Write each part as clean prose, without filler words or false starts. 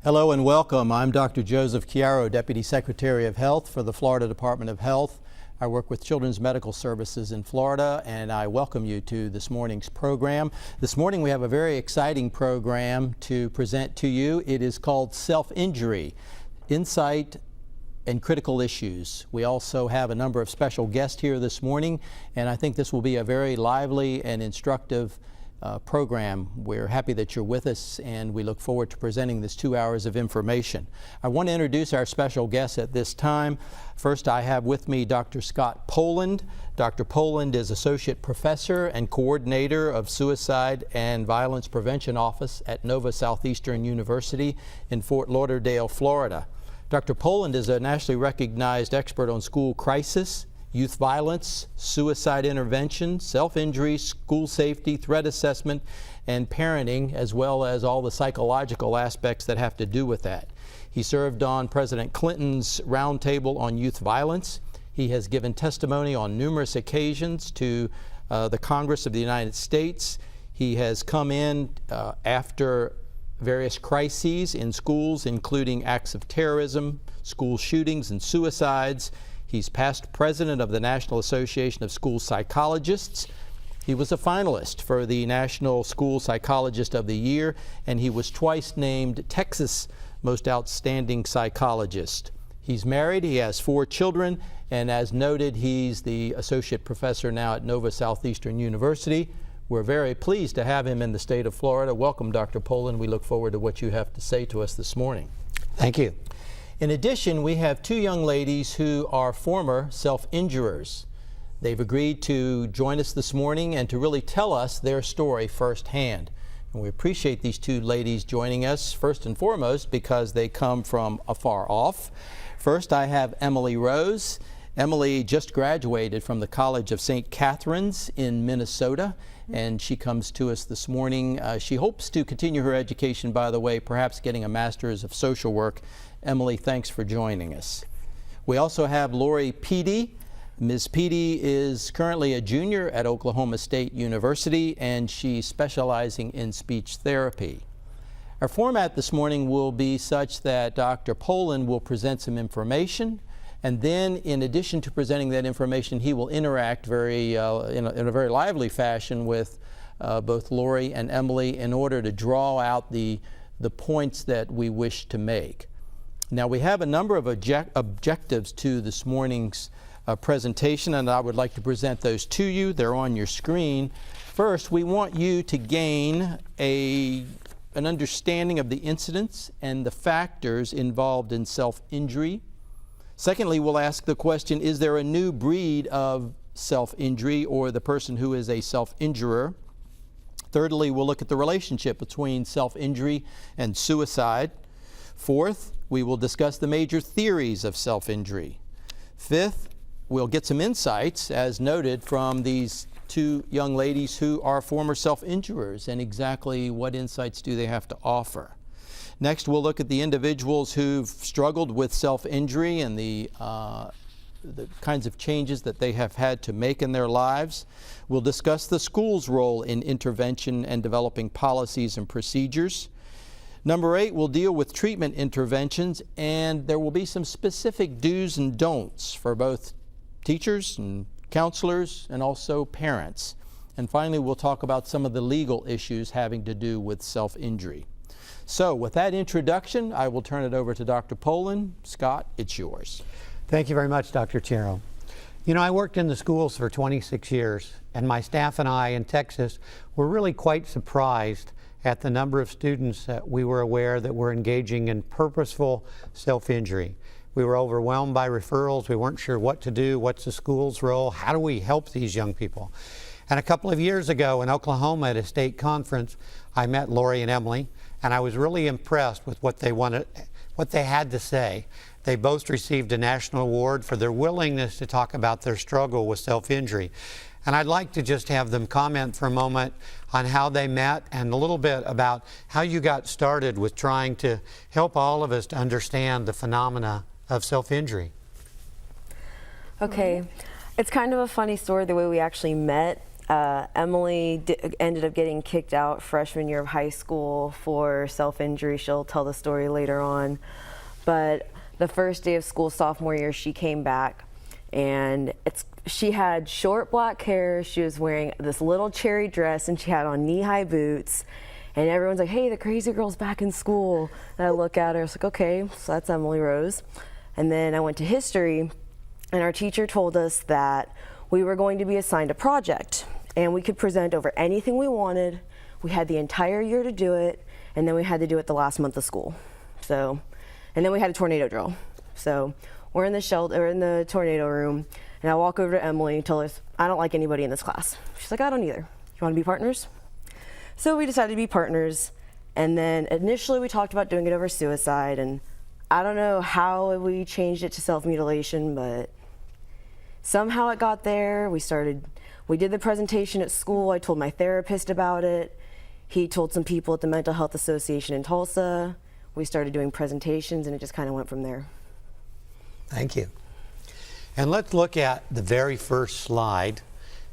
Hello and welcome. I'm Dr. Joseph Chiaro, Deputy Secretary of Health for the Florida Department of Health. I work with Children's Medical Services in Florida, and I welcome you to this morning's program. This morning we have a very exciting program to present to you. It is called Self-Injury, Insight and Critical Issues. We also have a number of special guests here this morning, and I think this will be a very lively and instructive program. We're happy that you're with us, and we look forward to presenting this 2 hours of information. I want to introduce our special guests at this time. First, I have with me Dr. Scott Poland. Dr. Poland is Associate Professor and Coordinator of Suicide and Violence Prevention Office at Nova Southeastern University in Fort Lauderdale, Florida. Dr. Poland is a nationally recognized expert on school crisis, youth violence, suicide intervention, self-injury, school safety, threat assessment, and parenting, as well as all the psychological aspects that have to do with that. He served on President Clinton's Roundtable on Youth Violence. He has given testimony on numerous occasions to the Congress of the United States. He has come in after various crises in schools, including acts of terrorism, school shootings, and suicides. He's past president of the National Association of School Psychologists. He was a finalist for the National School Psychologist of the Year, and he was twice named Texas Most Outstanding Psychologist. He's married, he has 4 children, and as noted, he's the associate professor now at Nova Southeastern University. We're very pleased to have him in the state of Florida. Welcome, Dr. Poland. We look forward to what you have to say to us this morning. Thank you. In addition, we have 2 young ladies who are former self-injurers. They've agreed to join us this morning and to really tell us their story firsthand. And we appreciate these 2 ladies joining us, first and foremost, because they come from afar off. First, I have Emily Rose. Emily just graduated from the College of St. Catherine's in Minnesota, and she comes to us this morning. She hopes to continue her education, by the way, perhaps getting a Master's of Social Work. Emily, thanks for joining us. We also have Lori Peedy. Ms. Peedy is currently a junior at Oklahoma State University, and she's specializing in speech therapy. Our format this morning will be such that Dr. Poland will present some information, and then in addition to presenting that information, he will interact in a very lively fashion with both Lori and Emily in order to draw out the points that we wish to make. Now, we have a number of objectives to this morning's presentation, and I would like to present those to you. They're on your screen. First, we want you to gain an understanding of the incidents and the factors involved in self-injury. Secondly, we'll ask the question, is there a new breed of self-injury or the person who is a self-injurer? Thirdly, we'll look at the relationship between self-injury and suicide. Fourth, we will discuss the major theories of self-injury. Fifth, we'll get some insights, as noted, from these 2 young ladies who are former self-injurers, and exactly what insights do they have to offer. Next, we'll look at the individuals who've struggled with self-injury and the kinds of changes that they have had to make in their lives. We'll discuss the school's role in intervention and developing policies and procedures. Number 8, we'll deal with treatment interventions, and there will be some specific do's and don'ts for both teachers and counselors and also parents. And finally, we'll talk about some of the legal issues having to do with self-injury. So with that introduction, I will turn it over to Dr. Poland. Scott, it's yours. Thank you very much, Dr. Chiaro. You know, I worked in the schools for 26 years, and my staff and I in Texas were really quite surprised at the number of students that we were aware that were engaging in purposeful self-injury. We were overwhelmed by referrals. We weren't sure what to do. What's the school's role? How do we help these young people? And a couple of years ago in Oklahoma at a state conference, I met Lori and Emily, and I was really impressed with what they had to say. They both received a national award for their willingness to talk about their struggle with self-injury. And I'd like to just have them comment for a moment on how they met and a little bit about how you got started with trying to help all of us to understand the phenomena of self-injury. Okay, it's kind of a funny story the way we actually met. Emily ended up getting kicked out freshman year of high school for self-injury. She'll tell the story later on. But the first day of school, sophomore year, she came back, and she had short black hair. She was wearing this little cherry dress, and she had on knee-high boots. And everyone's like, "Hey, the crazy girl's back in school." And I look at her, I was like, "Okay, so that's Emily Rose." And then I went to history, and our teacher told us that we were going to be assigned a project, and we could present over anything we wanted. We had the entire year to do it, and then we had to do it the last month of school. So, and then we had a tornado drill. So we're in the shelter, in the tornado room, and I walk over to Emily and tell her, "I don't like anybody in this class." She's like, "I don't either. You want to be partners?" So we decided to be partners, and then initially we talked about doing it over suicide, and I don't know how we changed it to self-mutilation, but somehow it got there. We did the presentation at school. I told my therapist about it. He told some people at the Mental Health Association in Tulsa. We started doing presentations, and it just kind of went from there. Thank you. And let's look at the very first slide,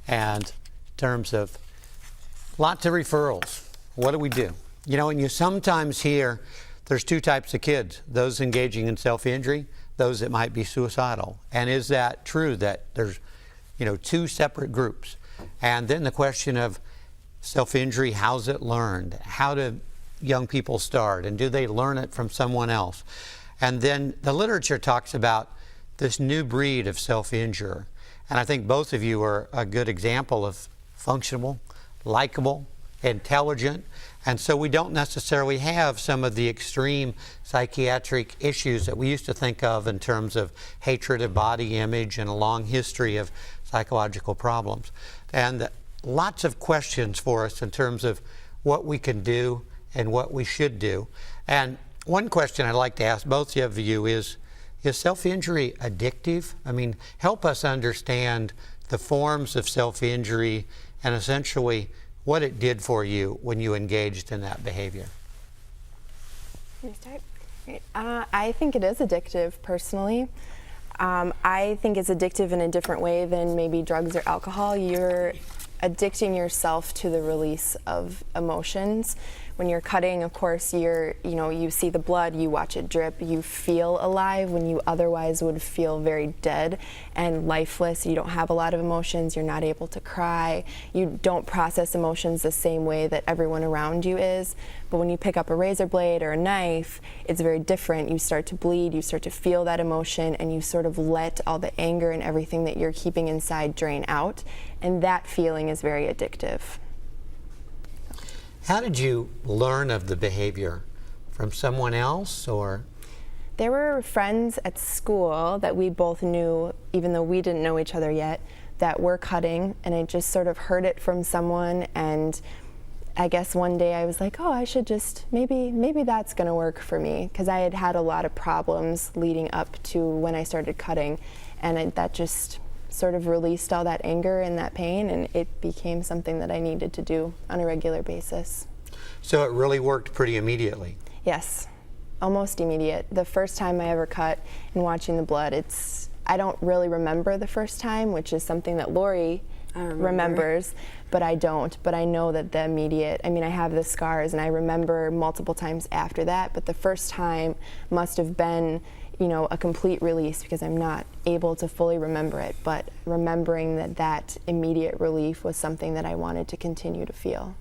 and in terms of lots of referrals. What do we do? You know, and you sometimes hear there's two types of kids, those engaging in self-injury, those that might be suicidal. And is that true that there's, you know, two separate groups? And then the question of self-injury, how's it learned? How do young people start? And do they learn it from someone else? And then the literature talks about this new breed of self-injurer. And I think both of you are a good example of functional, likable, intelligent, and so we don't necessarily have some of the extreme psychiatric issues that we used to think of in terms of hatred of body image and a long history of psychological problems. And lots of questions for us in terms of what we can do and what we should do. And one question I'd like to ask both of you is self-injury addictive? I mean, help us understand the forms of self-injury and essentially what it did for you when you engaged in that behavior. Can you start? Great. I think it is addictive personally. I think it's addictive in a different way than maybe drugs or alcohol. You're addicting yourself to the release of emotions. When you're cutting, of course, you see the blood, you watch it drip, you feel alive when you otherwise would feel very dead and lifeless. You don't have a lot of emotions, you're not able to cry, you don't process emotions the same way that everyone around you is. But when you pick up a razor blade or a knife, it's very different. You start to bleed, you start to feel that emotion, and you sort of let all the anger and everything that you're keeping inside drain out. And that feeling is very addictive. How did you learn of the behavior? From someone else, or? There were friends at school that we both knew, even though we didn't know each other yet, that were cutting, and I just sort of heard it from someone, and I guess one day I was like, oh, I should just, maybe that's gonna work for me, because I had had a lot of problems leading up to when I started cutting, and that just sort of released all that anger and that pain, and it became something that I needed to do on a regular basis. So it really worked pretty immediately? Yes, almost immediate. The first time I ever cut and watching the blood, I don't really remember the first time, which is something that Lori remembers, but I don't. But I know that the immediate, I have the scars, and I remember multiple times after that, but the first time must have been a complete release, because I'm not able to fully remember it, but remembering that immediate relief was something that I wanted to continue to feel.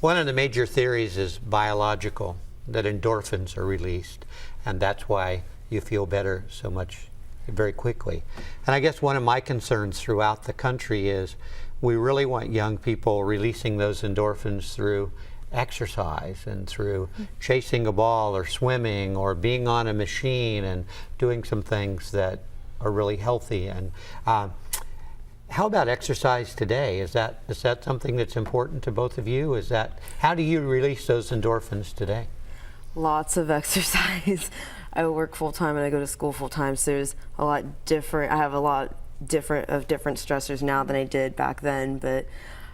One of the major theories is biological, that endorphins are released, and that's why you feel better so much very quickly. And I guess one of my concerns throughout the country is we really want young people releasing those endorphins through exercise and through chasing a ball or swimming or being on a machine and doing some things that are really healthy. And How about exercise today? Is that something that's important to both of you? How do you release those endorphins today? Lots of exercise. I work full time and I go to school full time, so there's a lot different. I have a lot different stressors now than I did back then, but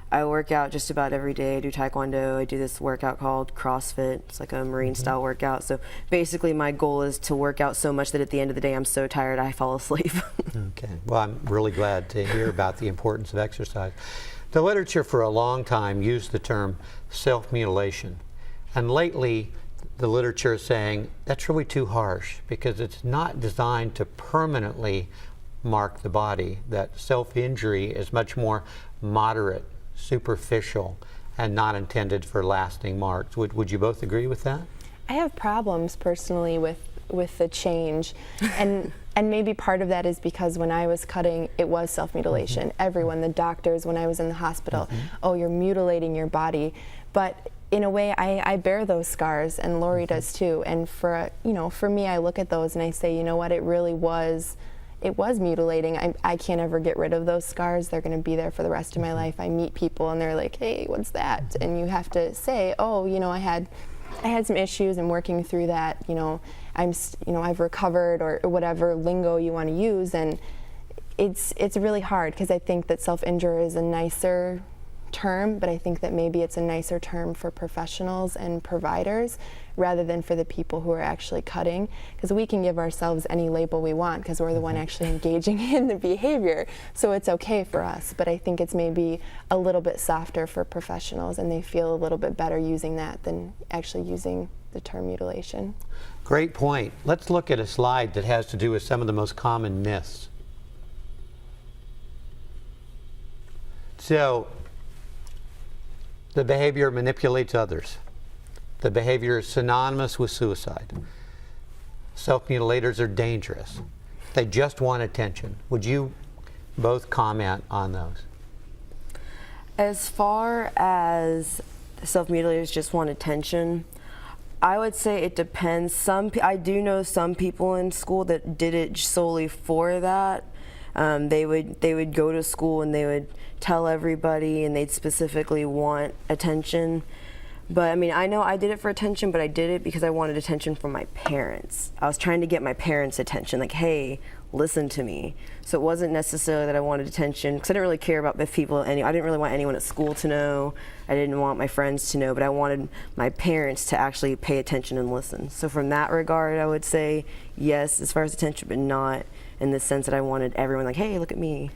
I work out just about every day. I do Taekwondo. I do this workout called CrossFit. It's like a Marine style workout. So basically my goal is to work out so much that at the end of the day I'm so tired I fall asleep. Okay. Well, I'm really glad to hear about the importance of exercise. The literature for a long time used the term self-mutilation. And lately, the literature is saying that's really too harsh because it's not designed to permanently mark the body. That self-injury is much more moderate, superficial, and not intended for lasting marks. Would you both agree with that? I have problems personally with the change, and maybe part of that is because when I was cutting, it was self-mutilation. Everyone, the doctors, when I was in the hospital, oh, you're mutilating your body. But in a way, I bear those scars, and Lori does too. And for me, I look at those and I say, you know what, it was mutilating. I can't ever get rid of those scars. They're going to be there for the rest of my life. I meet people and they're like, hey, what's that? And you have to say, oh, I had some issues and working through that. I've recovered, or whatever lingo you want to use. And it's really hard because I think that self-injury is a nicer term, but I think that maybe it's a nicer term for professionals and providers rather than for the people who are actually cutting, because we can give ourselves any label we want because we're the one actually engaging in the behavior, so it's okay for us. But I think it's maybe a little bit softer for professionals, and they feel a little bit better using that than actually using the term mutilation. Great point. Let's look at a slide that has to do with some of the most common myths. So, the behavior manipulates others. The behavior is synonymous with suicide. Self-mutilators are dangerous. They just want attention. Would you both comment on those? As far as self-mutilators just want attention, I would say it depends. I do know some people in school that did it solely for that. They would go to school and they would tell everybody, and they'd specifically want attention. But I mean, I know I did it for attention, but I did it because I wanted attention from my parents. I was trying to get my parents' attention, like, hey, listen to me. So it wasn't necessarily that I wanted attention, because I didn't really care about if people, I didn't really want anyone at school to know. I didn't want my friends to know, but I wanted my parents to actually pay attention and listen. So from that regard, I would say yes, as far as attention, but not in the sense that I wanted everyone like, hey, look at me.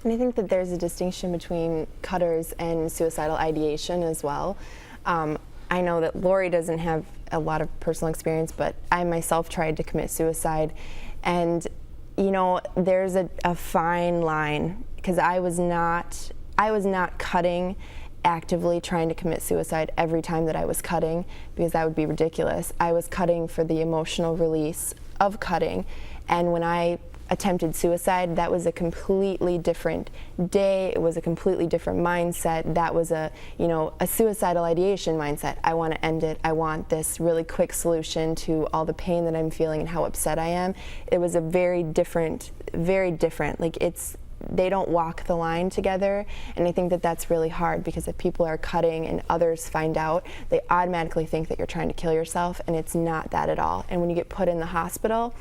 And I think that there's a distinction between cutters and suicidal ideation as well. I know that Lori doesn't have a lot of personal experience, but I myself tried to commit suicide. And, there's a fine line, because I was not cutting actively trying to commit suicide every time that I was cutting, because that would be ridiculous. I was cutting for the emotional release of cutting. And when I attempted suicide, that was a completely different day. It was a completely different mindset. That was a suicidal ideation mindset. I want to end it. I want this really quick solution to all the pain that I'm feeling and how upset I am. It was a very different, like they don't walk the line together. And I think that that's really hard, because if people are cutting and others find out, they automatically think that you're trying to kill yourself, and it's not that at all. And when you get put in the hospital,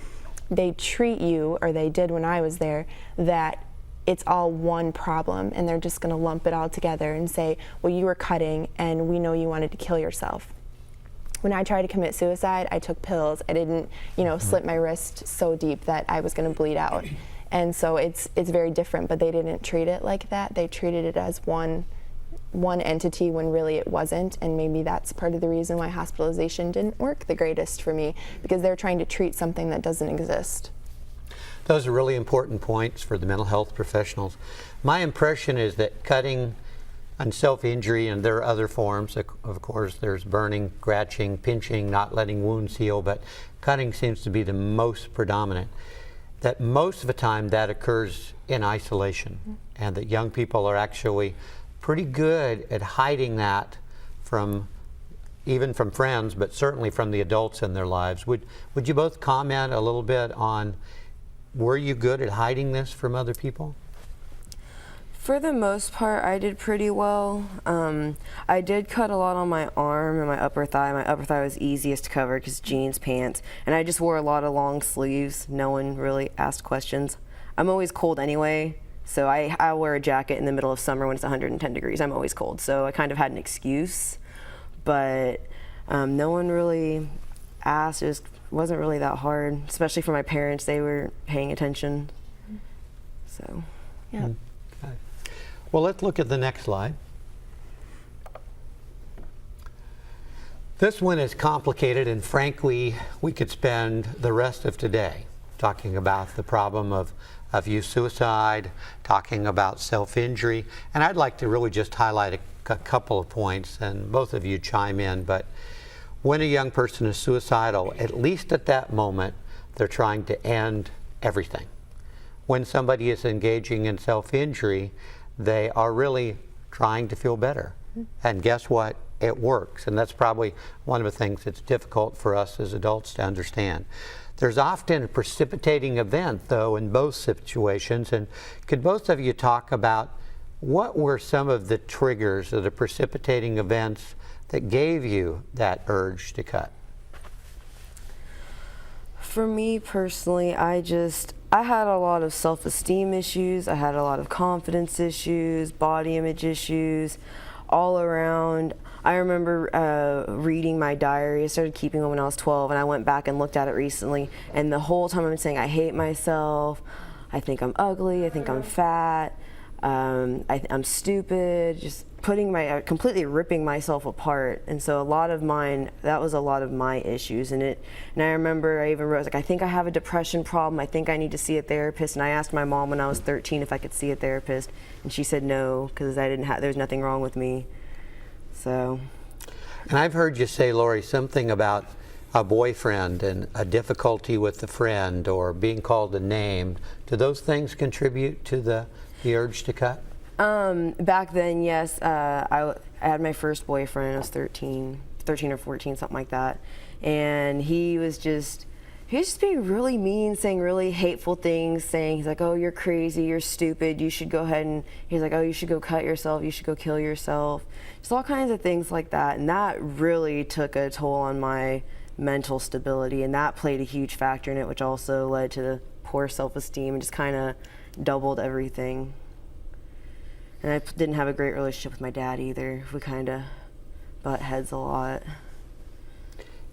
they treat you, or they did when I was there, that it's all one problem, and they're just going to lump it all together and say, well, you were cutting and we know you wanted to kill yourself. When I tried to commit suicide, I took pills. I didn't, slit my wrist so deep that I was going to bleed out. And so it's very different, but they didn't treat it like that. They treated it as one entity when really it wasn't, and maybe that's part of the reason why hospitalization didn't work the greatest for me, because they're trying to treat something that doesn't exist. Those are really important points for the mental health professionals. My impression is that cutting and self-injury, and there are other forms, of course, there's burning, scratching, pinching, not letting wounds heal, but cutting seems to be the most predominant. That most of the time that occurs in isolation, and that young people are actually pretty good at hiding that even from friends, but certainly from the adults in their lives. Would you both comment a little bit on, were you good at hiding this from other people? For the most part, I did pretty well. I did cut a lot on my arm and my upper thigh. My upper thigh was easiest to cover because jeans, pants, and I just wore a lot of long sleeves. No one really asked questions. I'm always cold anyway, so I wear a jacket in the middle of summer when it's 110 degrees. I'm always cold, so I kind of had an excuse, but no one really asked. It wasn't really that hard, especially for my parents. They were paying attention, so. Yeah. Okay. Well, let's look at the next slide. This one is complicated, and frankly, we could spend the rest of today talking about the problem of youth suicide, talking about self-injury, and I'd like to really just highlight a couple of points, and both of you chime in, but when a young person is suicidal, at least at that moment, they're trying to end everything. When somebody is engaging in self-injury, they are really trying to feel better. And guess what? It works. And that's probably one of the things that's difficult for us as adults to understand. There's often a precipitating event, though, in both situations. And could both of you talk about what were some of the triggers or the precipitating events that gave you that urge to cut? For me personally, I had a lot of self-esteem issues. I had a lot of confidence issues, body image issues, all around. I remember reading my diary. I started keeping it when I was 12, and I went back and looked at it recently. And the whole time I'm saying I hate myself, I think I'm ugly, I think I'm fat, I'm stupid, just completely ripping myself apart. And so that was a lot of my issues in it. And I remember I even wrote, I think I have a depression problem. I think I need to see a therapist. And I asked my mom when I was 13 if I could see a therapist. And she said no, because there's nothing wrong with me. So. And I've heard you say, Lori, something about a boyfriend and a difficulty with a friend or being called a name. Do those things contribute to the urge to cut? Back then, yes. I had my first boyfriend. I was 13 or 14, something like that. And he was just being really mean, saying really hateful things, he's like, oh, you're crazy, you're stupid, you should go ahead and, he's like, oh, you should go cut yourself, you should go kill yourself. Just all kinds of things like that. And that really took a toll on my mental stability. And that played a huge factor in it, which also led to the poor self-esteem and just kind of doubled everything. And I didn't have a great relationship with my dad either. We kind of butt heads a lot.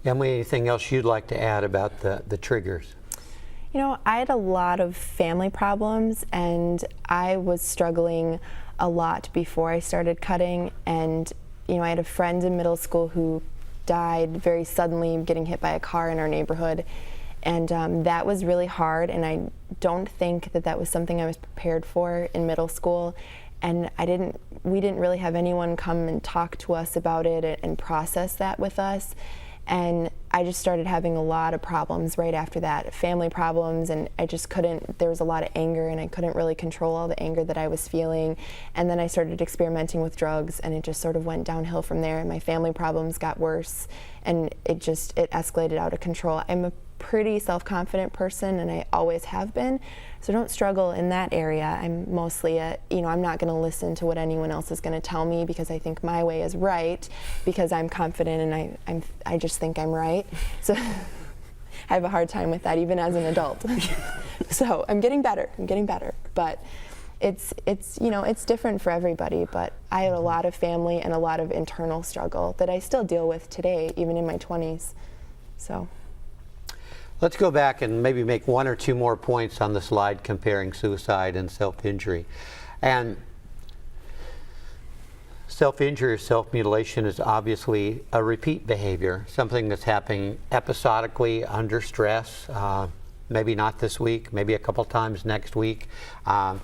Emily, anything else you'd like to add about the triggers? You know, I had a lot of family problems, and I was struggling a lot before I started cutting. And, you know, I had a friend in middle school who died very suddenly, getting hit by a car in our neighborhood. And that was really hard, and I don't think that was something I was prepared for in middle school. And we didn't really have anyone come and talk to us about it and process that with us. And I just started having a lot of problems right after that, family problems, and there was a lot of anger, and I couldn't really control all the anger that I was feeling. And then I started experimenting with drugs, and it just sort of went downhill from there, and my family problems got worse, and it escalated out of control. I'm a pretty self-confident person, and I always have been, so don't struggle in that area. I'm mostly I'm not going to listen to what anyone else is going to tell me, because I think my way is right, because I'm confident and I just think I'm right. So I have a hard time with that even as an adult. So I'm getting better, but it's different for everybody. But I had a lot of family and a lot of internal struggle that I still deal with today, even in my 20s. So. Let's go back and maybe make one or two more points on the slide comparing suicide and self-injury. And self-injury or self-mutilation is obviously a repeat behavior, something that's happening episodically under stress, maybe not this week, maybe a couple times next week. The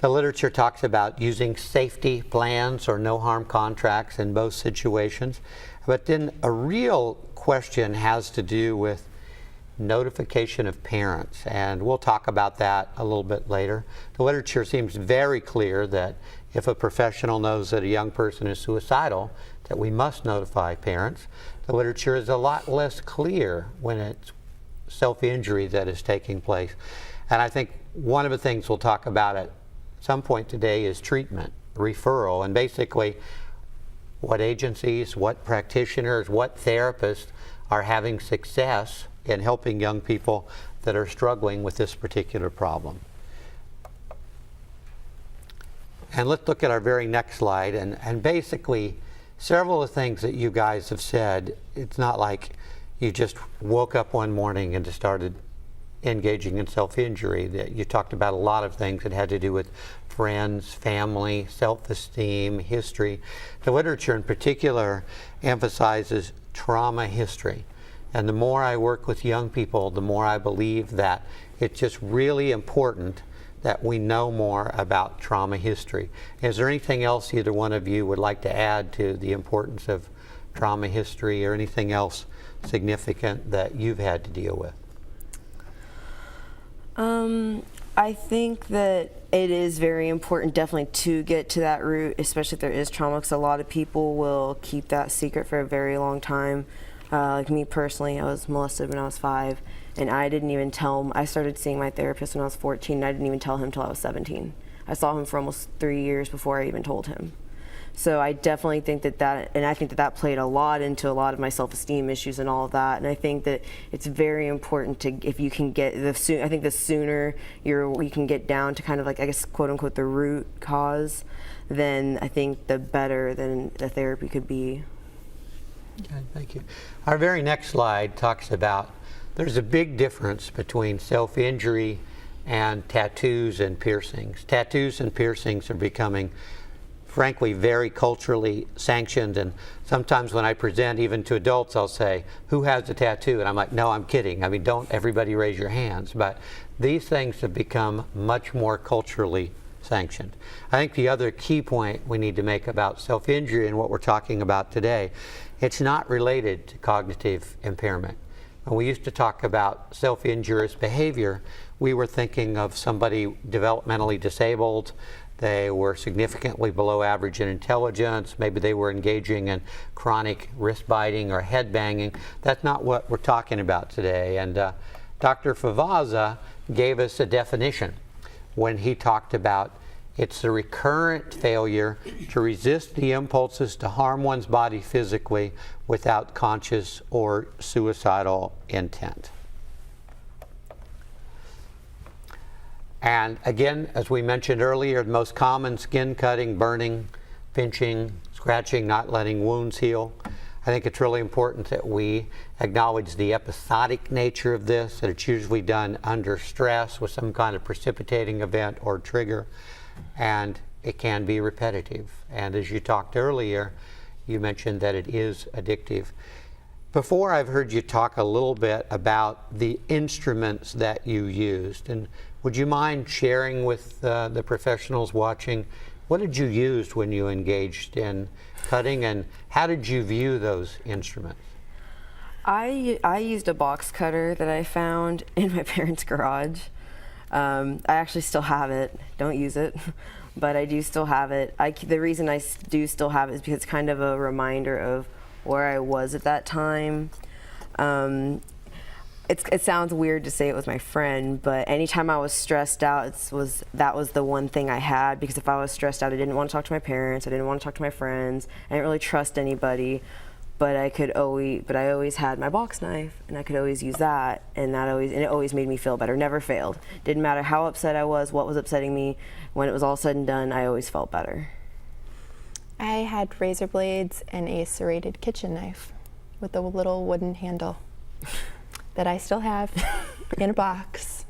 literature talks about using safety plans or no-harm contracts in both situations. But then a real question has to do with notification of parents, and we'll talk about that a little bit later. The literature seems very clear that if a professional knows that a young person is suicidal, that we must notify parents. The literature is a lot less clear when it's self-injury that is taking place. And I think one of the things we'll talk about at some point today is treatment, referral, and basically what agencies, what practitioners, what therapists are having success in helping young people that are struggling with this particular problem. And let's look at our very next slide, and basically several of the things that you guys have said, it's not like you just woke up one morning and just started engaging in self-injury. That you talked about a lot of things that had to do with friends, family, self-esteem, history. The literature in particular emphasizes trauma history. And the more I work with young people, the more I believe that it's just really important that we know more about trauma history. Is there anything else either one of you would like to add to the importance of trauma history, or anything else significant that you've had to deal with? I think that it is very important definitely to get to that root, especially if there is trauma, because a lot of people will keep that secret for a very long time. Like me personally, I was molested when I was 5, and I didn't even tell him. I started seeing my therapist when I was 14, and I didn't even tell him until I was 17. I saw him for almost 3 years before I even told him. So I definitely think that and I think that played a lot into a lot of my self-esteem issues and all of that. And I think that it's very important to, if you can get I think the sooner you can get down to kind of like, I guess, quote unquote, the root cause, then I think the better than the therapy could be. Okay, thank you. Our very next slide talks about there's a big difference between self-injury and tattoos and piercings. Tattoos and piercings are becoming, frankly, very culturally sanctioned, and sometimes when I present even to adults, I'll say, who has a tattoo? And I'm like, no, I'm kidding. I mean, don't everybody raise your hands. But these things have become much more culturally sanctioned. I think the other key point we need to make about self-injury and what we're talking about today, it's not related to cognitive impairment. When we used to talk about self-injurious behavior, we were thinking of somebody developmentally disabled. They were significantly below average in intelligence. Maybe they were engaging in chronic wrist biting or head banging. That's not what we're talking about today. And Dr. Favazza gave us a definition when he talked about it's the recurrent failure to resist the impulses to harm one's body physically without conscious or suicidal intent. And again, as we mentioned earlier, the most common: skin cutting, burning, pinching, scratching, not letting wounds heal. I think it's really important that we acknowledge the episodic nature of this, that it's usually done under stress with some kind of precipitating event or trigger, and it can be repetitive. And as you talked earlier, you mentioned that it is addictive. Before, I've heard you talk a little bit about the instruments that you used, and would you mind sharing with the professionals watching, what did you use when you engaged in cutting, and how did you view those instruments? I used a box cutter that I found in my parents' garage. I actually still have it. Don't use it, but I do still have it. The reason I do still have it is because it's kind of a reminder of where I was at that time. It sounds weird to say it was my friend, but anytime I was stressed out, that was the one thing I had, because if I was stressed out, I didn't want to talk to my parents, I didn't want to talk to my friends, I didn't really trust anybody, but I always had my box knife, and I could always use that, and it always made me feel better, never failed. Didn't matter how upset I was, what was upsetting me, when it was all said and done, I always felt better. I had razor blades and a serrated kitchen knife with a little wooden handle that I still have in a box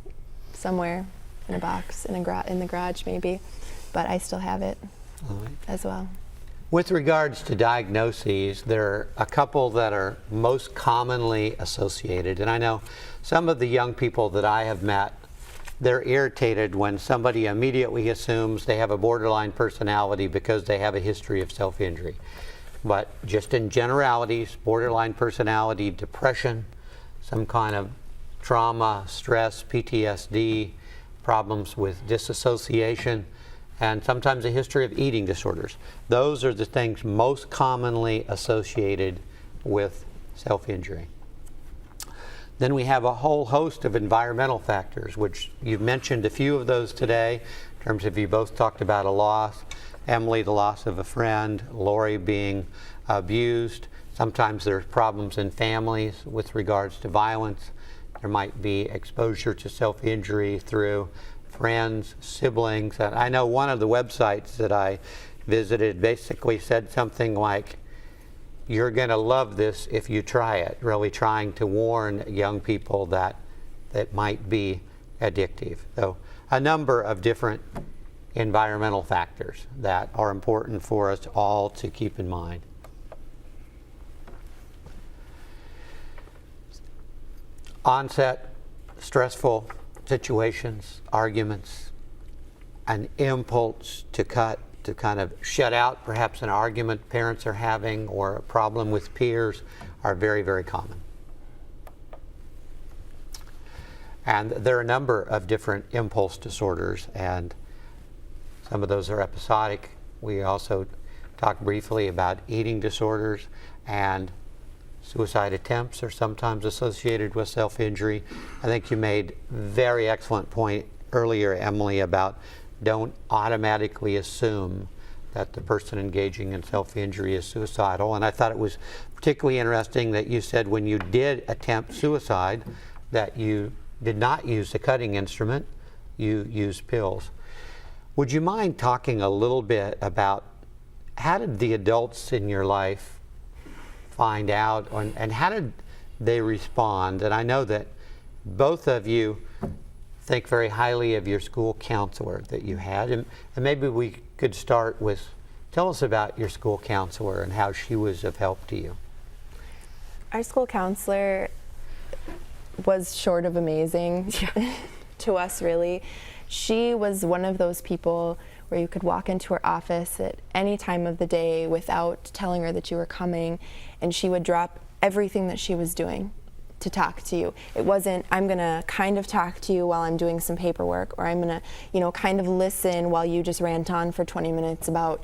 somewhere, in the garage maybe, but I still have it as well. With regards to diagnoses, there are a couple that are most commonly associated, and I know some of the young people that I have met, they're irritated when somebody immediately assumes they have a borderline personality because they have a history of self-injury. But just in generalities, borderline personality, depression, some kind of trauma, stress, PTSD, problems with disassociation, and sometimes a history of eating disorders. Those are the things most commonly associated with self-injury. Then we have a whole host of environmental factors, which you've mentioned a few of those today, in terms of you both talked about a loss. Emily, the loss of a friend, Lori being abused. Sometimes there's problems in families with regards to violence. There might be exposure to self-injury through friends, siblings. And I know one of the websites that I visited basically said something like, you're going to love this if you try it, really trying to warn young people that might be addictive. So a number of different environmental factors that are important for us all to keep in mind. Onset, stressful situations, arguments, an impulse to cut, to kind of shut out perhaps an argument parents are having or a problem with peers are very, very common. And there are a number of different impulse disorders, and some of those are episodic. We also talked briefly about eating disorders, and suicide attempts are sometimes associated with self-injury. I think you made a very excellent point earlier, Emily, about don't automatically assume that the person engaging in self-injury is suicidal. And I thought it was particularly interesting that you said when you did attempt suicide that you did not use a cutting instrument, you used pills. Would you mind talking a little bit about how did the adults in your life find out and how did they respond? And I know that both of you think very highly of your school counselor that you had, and maybe we could start with, tell us about your school counselor and how she was of help to you. Our school counselor was short of amazing to us, really. She was one of those people where you could walk into her office at any time of the day without telling her that you were coming, and she would drop everything that she was doing to talk to you. It wasn't, I'm gonna kind of talk to you while I'm doing some paperwork, or I'm gonna, kind of listen while you just rant on for 20 minutes about,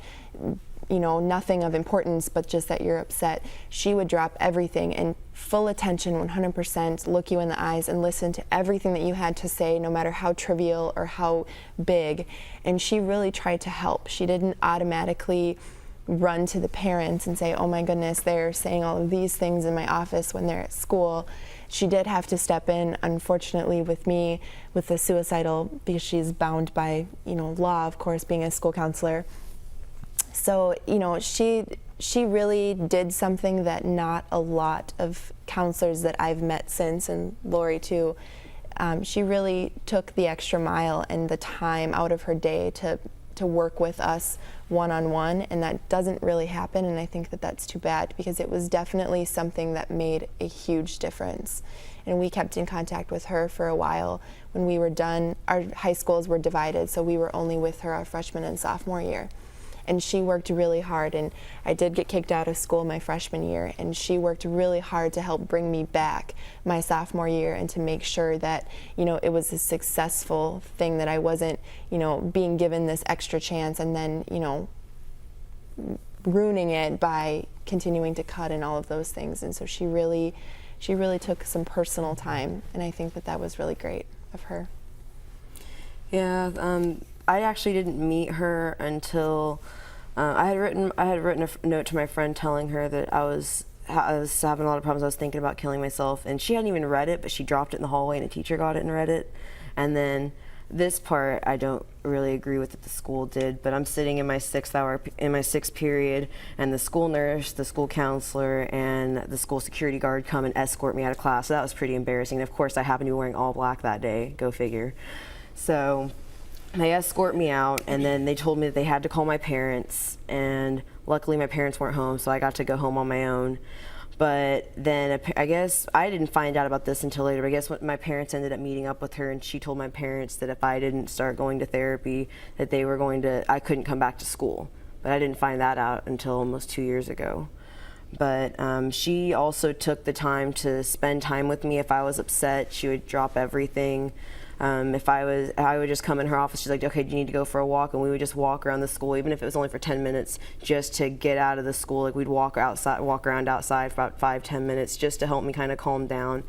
nothing of importance, but just that you're upset. She would drop everything and full attention, 100%, look you in the eyes and listen to everything that you had to say, no matter how trivial or how big. And she really tried to help. She didn't automatically run to the parents and say, oh my goodness, they're saying all of these things in my office when they're at school. She did have to step in, unfortunately, with me with the suicidal, because she's bound by, law, of course, being a school counselor. So, she really did something that not a lot of counselors that I've met since, and Lori too, she really took the extra mile and the time out of her day to work with us one-on-one, and that doesn't really happen, and I think that that's too bad, because it was definitely something that made a huge difference. And we kept in contact with her for a while. When we were done, our high schools were divided, so we were only with her our freshman and sophomore year. And she worked really hard, and I did get kicked out of school my freshman year, and she worked really hard to help bring me back my sophomore year and to make sure that, it was a successful thing, that I wasn't, being given this extra chance and then, ruining it by continuing to cut and all of those things. And so she really took some personal time, and I think that that was really great of her. Yeah, I actually didn't meet her until I had written a note to my friend telling her that I was having a lot of problems. I was thinking about killing myself, and she hadn't even read it, but she dropped it in the hallway, and a teacher got it and read it. And then this part I don't really agree with that the school did, but I'm sitting in my sixth period, and the school nurse, the school counselor, and the school security guard come and escort me out of class. So that was pretty embarrassing. And of course I happened to be wearing all black that day, go figure. So they escort me out, and then they told me that they had to call my parents, and luckily my parents weren't home, so I got to go home on my own. But then I guess I didn't find out about this until later, but I guess when my parents ended up meeting up with her, and she told my parents that if I didn't start going to therapy, that I couldn't come back to school. But I didn't find that out until almost 2 years ago. But she also took the time to spend time with me. If I was upset, she would drop everything. If I would just come in her office, she's like, okay, do you need to go for a walk? And we would just walk around the school, even if it was only for 10 minutes, just to get out of the school. Like, we'd walk around outside for about 5-10 minutes just to help me kind of calm down.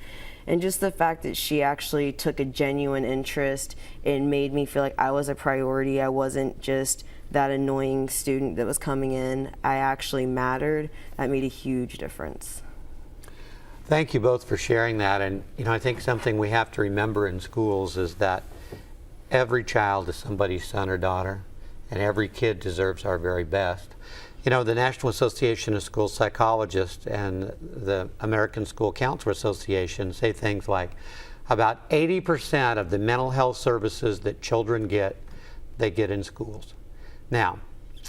And just the fact that she actually took a genuine interest and made me feel like I was a priority. I wasn't just that annoying student that was coming in. I actually mattered. That made a huge difference. Thank you both for sharing that. And I think something we have to remember in schools is that every child is somebody's son or daughter, and every kid deserves our very best. The National Association of School Psychologists and the American School Counselor Association say things like about 80% of the mental health services that children get, they get in schools. Now,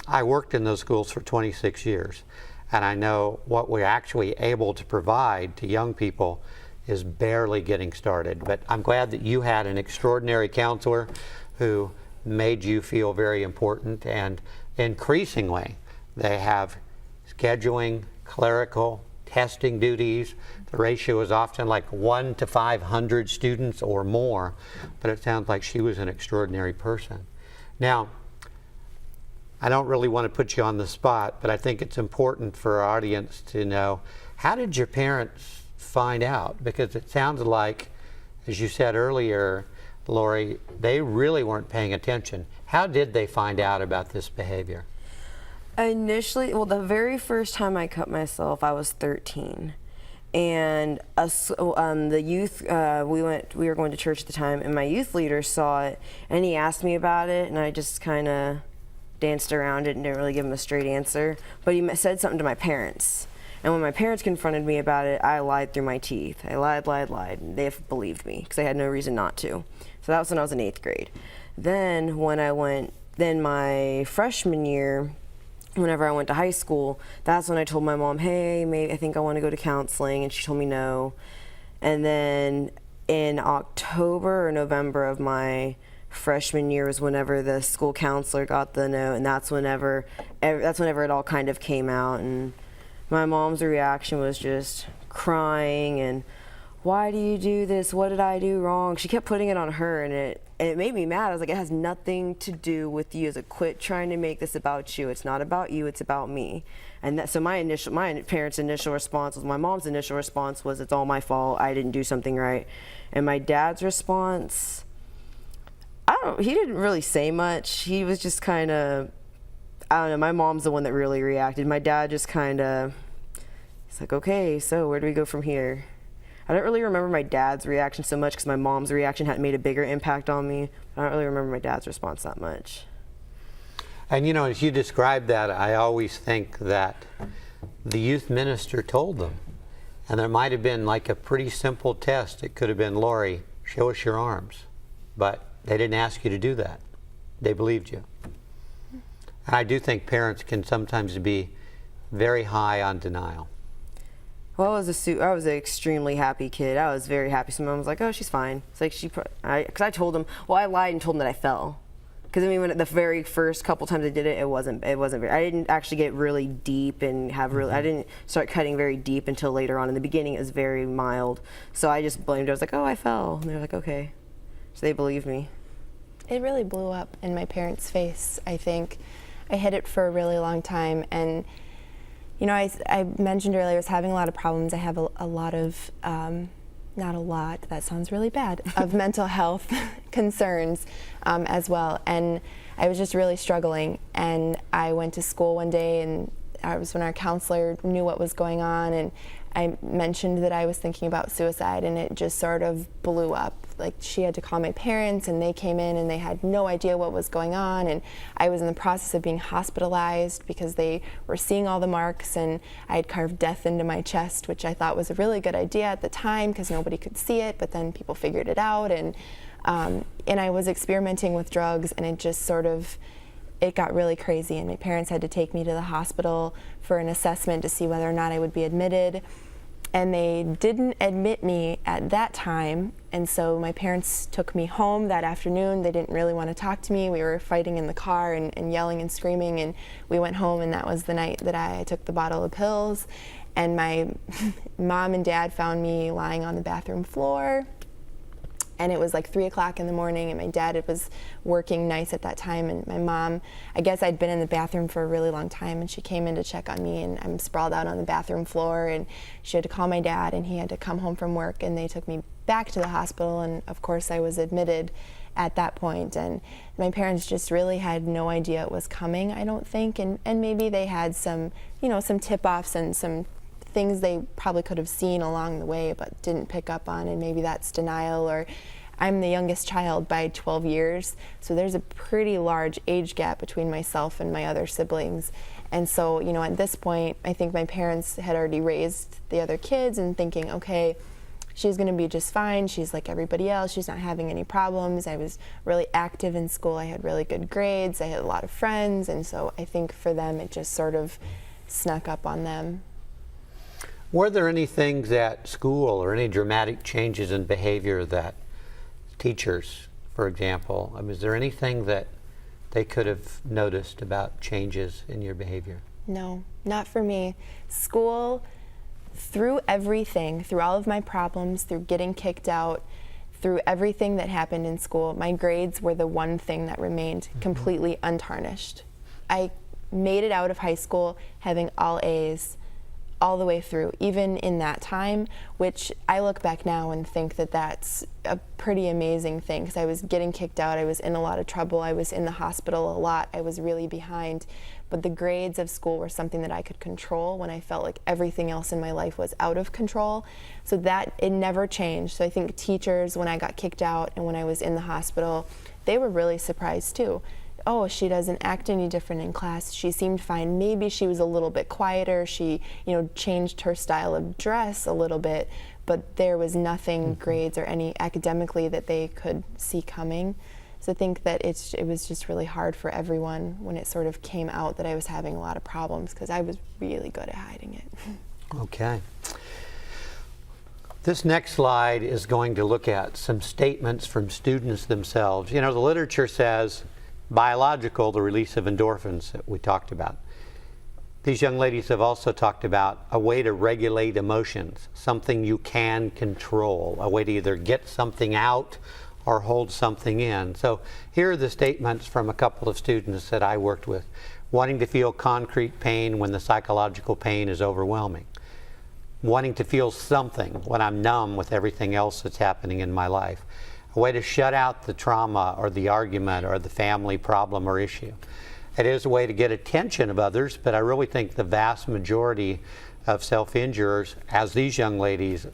I worked in those schools for 26 years, and I know what we're actually able to provide to young people is barely getting started. But I'm glad that you had an extraordinary counselor who made you feel very important, and increasingly they have scheduling, clerical, testing duties. The ratio is often like 1 to 500 students or more, but it sounds like she was an extraordinary person. Now, I don't really want to put you on the spot, but I think it's important for our audience to know, how did your parents find out? Because it sounds like, as you said earlier, Lori, they really weren't paying attention. How did they find out about this behavior? Initially, well, the very first time I cut myself, I was 13. And the youth, we were going to church at the time, and my youth leader saw it, and he asked me about it, and I just kind of danced around it and didn't really give him a straight answer. But he said something to my parents. And when my parents confronted me about it, I lied through my teeth. I lied, and they believed me because they had no reason not to. So that was when I was in 8th grade. Then my freshman year, whenever I went to high school, that's when I told my mom, hey, maybe I think I want to go to counseling, and she told me no. And then in October or November of my freshman year was whenever the school counselor got the note, and that's whenever it all kind of came out. And my mom's reaction was just crying and, why do you do this? What did I do wrong? She kept putting it on her, and it made me mad. I was like, it has nothing to do with you. It's quit trying to make this about you. It's not about you, it's about me. And so my parents' initial response was, my mom's initial response was, it's all my fault. I didn't do something right. And my dad's response, he didn't really say much. He was just kind of, I don't know, my mom's the one that really reacted. My dad just kind of, he's like, okay, so where do we go from here? I don't really remember my dad's reaction so much because my mom's reaction had made a bigger impact on me. I don't really remember my dad's response that much. And as you described that, I always think that the youth minister told them. And there might have been like a pretty simple test. It could have been, Lori, show us your arms. But they didn't ask you to do that. They believed you. And I do think parents can sometimes be very high on denial. Well, I was an extremely happy kid. I was very happy. So my mom was like, "Oh, she's fine." It's like because I told him. Well, I lied and told him that I fell. Because when the very first couple times I did it, it wasn't very. I didn't actually get really deep and have really. I didn't start cutting very deep until later on. In the beginning, it was very mild. So I just blamed it. I was like, "Oh, I fell," and they were like, "Okay," so they believed me. It really blew up in my parents' face. I think I hid it for a really long time, and I mentioned earlier I was having a lot of problems. I have a lot of, not a lot, that sounds really bad, of mental health concerns as well. And I was just really struggling. And I went to school one day, and I was when our counselor knew what was going on, and I mentioned that I was thinking about suicide, and it just sort of blew up. Like, she had to call my parents, and they came in and they had no idea what was going on, and I was in the process of being hospitalized because they were seeing all the marks, and I had carved death into my chest, which I thought was a really good idea at the time because nobody could see it, but then people figured it out, and I was experimenting with drugs, and it just it got really crazy, and my parents had to take me to the hospital for an assessment to see whether or not I would be admitted. And they didn't admit me at that time, and so my parents took me home that afternoon. They didn't really want to talk to me. We were fighting in the car and yelling and screaming, and we went home, and that was the night that I took the bottle of pills. And my mom and dad found me lying on the bathroom floor, And it was like 3 o'clock in the morning, and my dad was working nights at that time, and my mom, I guess I'd been in the bathroom for a really long time, and she came in to check on me, and I'm sprawled out on the bathroom floor, and she had to call my dad, and he had to come home from work, and they took me back to the hospital, and of course I was admitted at that point, and my parents just really had no idea it was coming, I don't think, and maybe they had some, some tip-offs and some things they probably could have seen along the way but didn't pick up on, and maybe that's denial. Or I'm the youngest child by 12 years, so there's a pretty large age gap between myself and my other siblings. And so, at this point, I think my parents had already raised the other kids and thinking, okay, she's going to be just fine. She's like everybody else. She's not having any problems. I was really active in school. I had really good grades. I had a lot of friends. And so I think for them, it just sort of snuck up on them. Were there any things at school or any dramatic changes in behavior that teachers, for example, is there anything that they could have noticed about changes in your behavior? No, not for me. School, through everything, through all of my problems, through getting kicked out, through everything that happened in school, my grades were the one thing that remained completely untarnished. I made it out of high school having all A's all the way through, even in that time, which I look back now and think that that's a pretty amazing thing, because I was getting kicked out, I was in a lot of trouble, I was in the hospital a lot, I was really behind, but the grades of school were something that I could control when I felt like everything else in my life was out of control. So that, it never changed. So I think teachers, when I got kicked out and when I was in the hospital, they were really surprised too. Oh, she doesn't act any different in class. She seemed fine. Maybe she was a little bit quieter. She, changed her style of dress a little bit, but there was nothing grades or any academically that they could see coming. So I think that it was just really hard for everyone when it sort of came out that I was having a lot of problems, because I was really good at hiding it. Okay. This next slide is going to look at some statements from students themselves. The literature says biological, the release of endorphins that we talked about. These young ladies have also talked about a way to regulate emotions, something you can control, a way to either get something out or hold something in. So here are the statements from a couple of students that I worked with. Wanting to feel concrete pain when the psychological pain is overwhelming. Wanting to feel something when I'm numb with everything else that's happening in my life. A way to shut out the trauma or the argument or the family problem or issue. It is a way to get attention of others, but I really think the vast majority of self-injurers, as these young ladies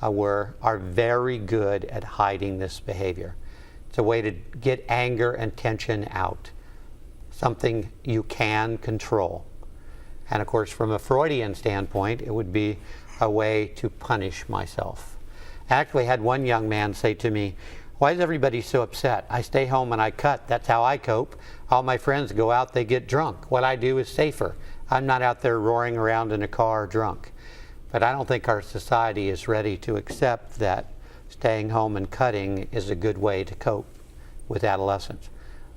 are very good at hiding this behavior. It's a way to get anger and tension out, something you can control. And of course, from a Freudian standpoint, it would be a way to punish myself. I actually had one young man say to me, "Why is everybody so upset? I stay home and I cut. That's how I cope. All my friends go out, they get drunk. What I do is safer. I'm not out there roaring around in a car drunk." But I don't think our society is ready to accept that staying home and cutting is a good way to cope with adolescence.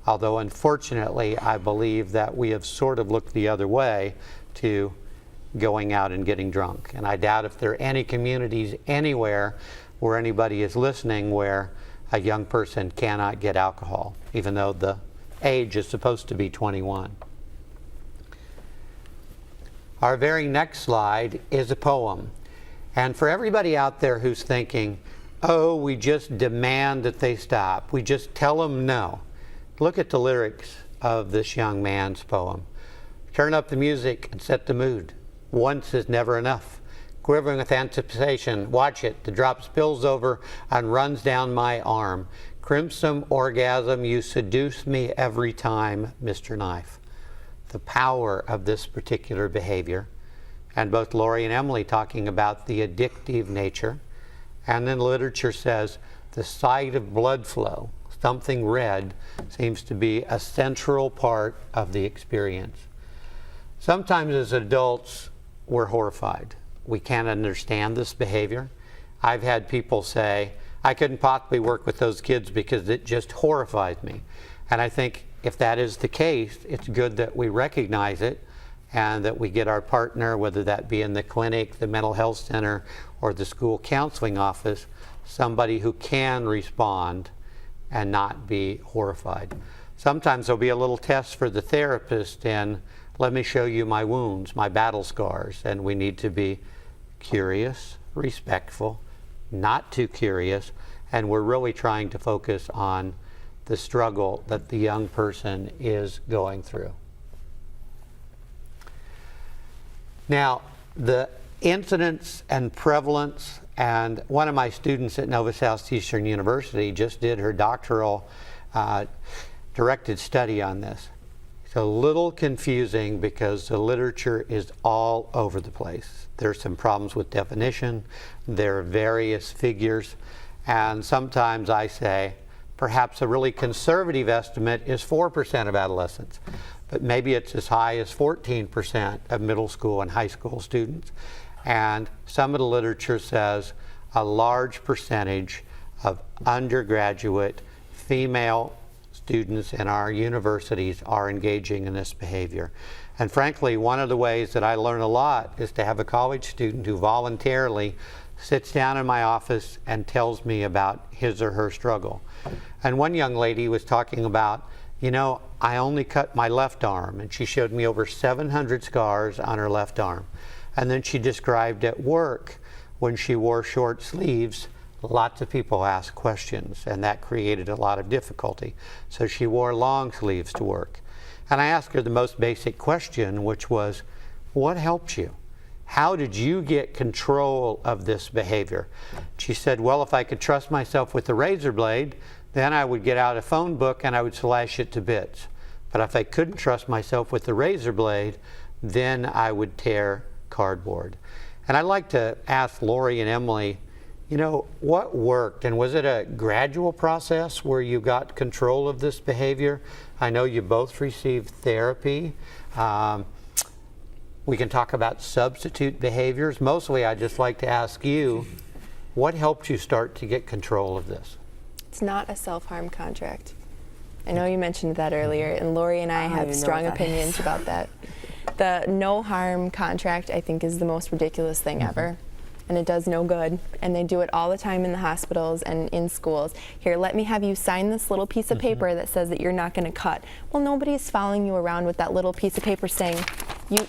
Although unfortunately, I believe that we have sort of looked the other way to going out and getting drunk. And I doubt if there are any communities anywhere where anybody is listening where a young person cannot get alcohol, even though the age is supposed to be 21. Our very next slide is a poem. And for everybody out there who's thinking, oh, we just demand that they stop, we just tell them no. Look at the lyrics of this young man's poem. Turn up the music and set the mood. Once is never enough. Quivering with anticipation, watch it. The drop spills over and runs down my arm. Crimson orgasm, you seduce me every time, Mr. Knife. The power of this particular behavior. And both Lori and Emily talking about the addictive nature. And then literature says the sight of blood flow, something red, seems to be a central part of the experience. Sometimes as adults, we're horrified. We can't understand this behavior. I've had people say, I couldn't possibly work with those kids because it just horrifies me. And I think if that is the case, it's good that we recognize it and that we get our partner, whether that be in the clinic, the mental health center, or the school counseling office, somebody who can respond and not be horrified. Sometimes there'll be a little test for the therapist, and let me show you my wounds, my battle scars, and we need to be curious, respectful, not too curious, and we're really trying to focus on the struggle that the young person is going through. Now, the incidence and prevalence, and one of my students at Nova Southeastern University just did her doctoral directed study on this. It's a little confusing because the literature is all over the place. There's some problems with definition, there are various figures, and sometimes I say perhaps a really conservative estimate is 4% of adolescents, but maybe it's as high as 14% of middle school and high school students. And some of the literature says a large percentage of undergraduate female students in our universities are engaging in this behavior. And frankly, one of the ways that I learn a lot is to have a college student who voluntarily sits down in my office and tells me about his or her struggle. And one young lady was talking about, you know, I only cut my left arm, and she showed me over 700 scars on her left arm. And then she described at work, when she wore short sleeves, lots of people asked questions, and that created a lot of difficulty. So she wore long sleeves to work. And I asked her the most basic question, which was, what helped you? How did you get control of this behavior? She said, well, if I could trust myself with the razor blade, then I would get out a phone book and I would slash it to bits. But if I couldn't trust myself with the razor blade, then I would tear cardboard. And I'd like to ask Lori and Emily, you know, what worked? And was it a gradual process where you got control of this behavior? I know you both received therapy. We can talk about substitute behaviors. Mostly, I'd just like to ask you, what helped you start to get control of this? It's not a self-harm contract. I know you mentioned that earlier, and Lori and I have strong opinions about that. The no harm contract, I think, is the most ridiculous thing ever. And it does no good. And they do it all the time in the hospitals and in schools. Here, let me have you sign this little piece of paper that says that you're not going to cut. Well, nobody's following you around with that little piece of paper saying,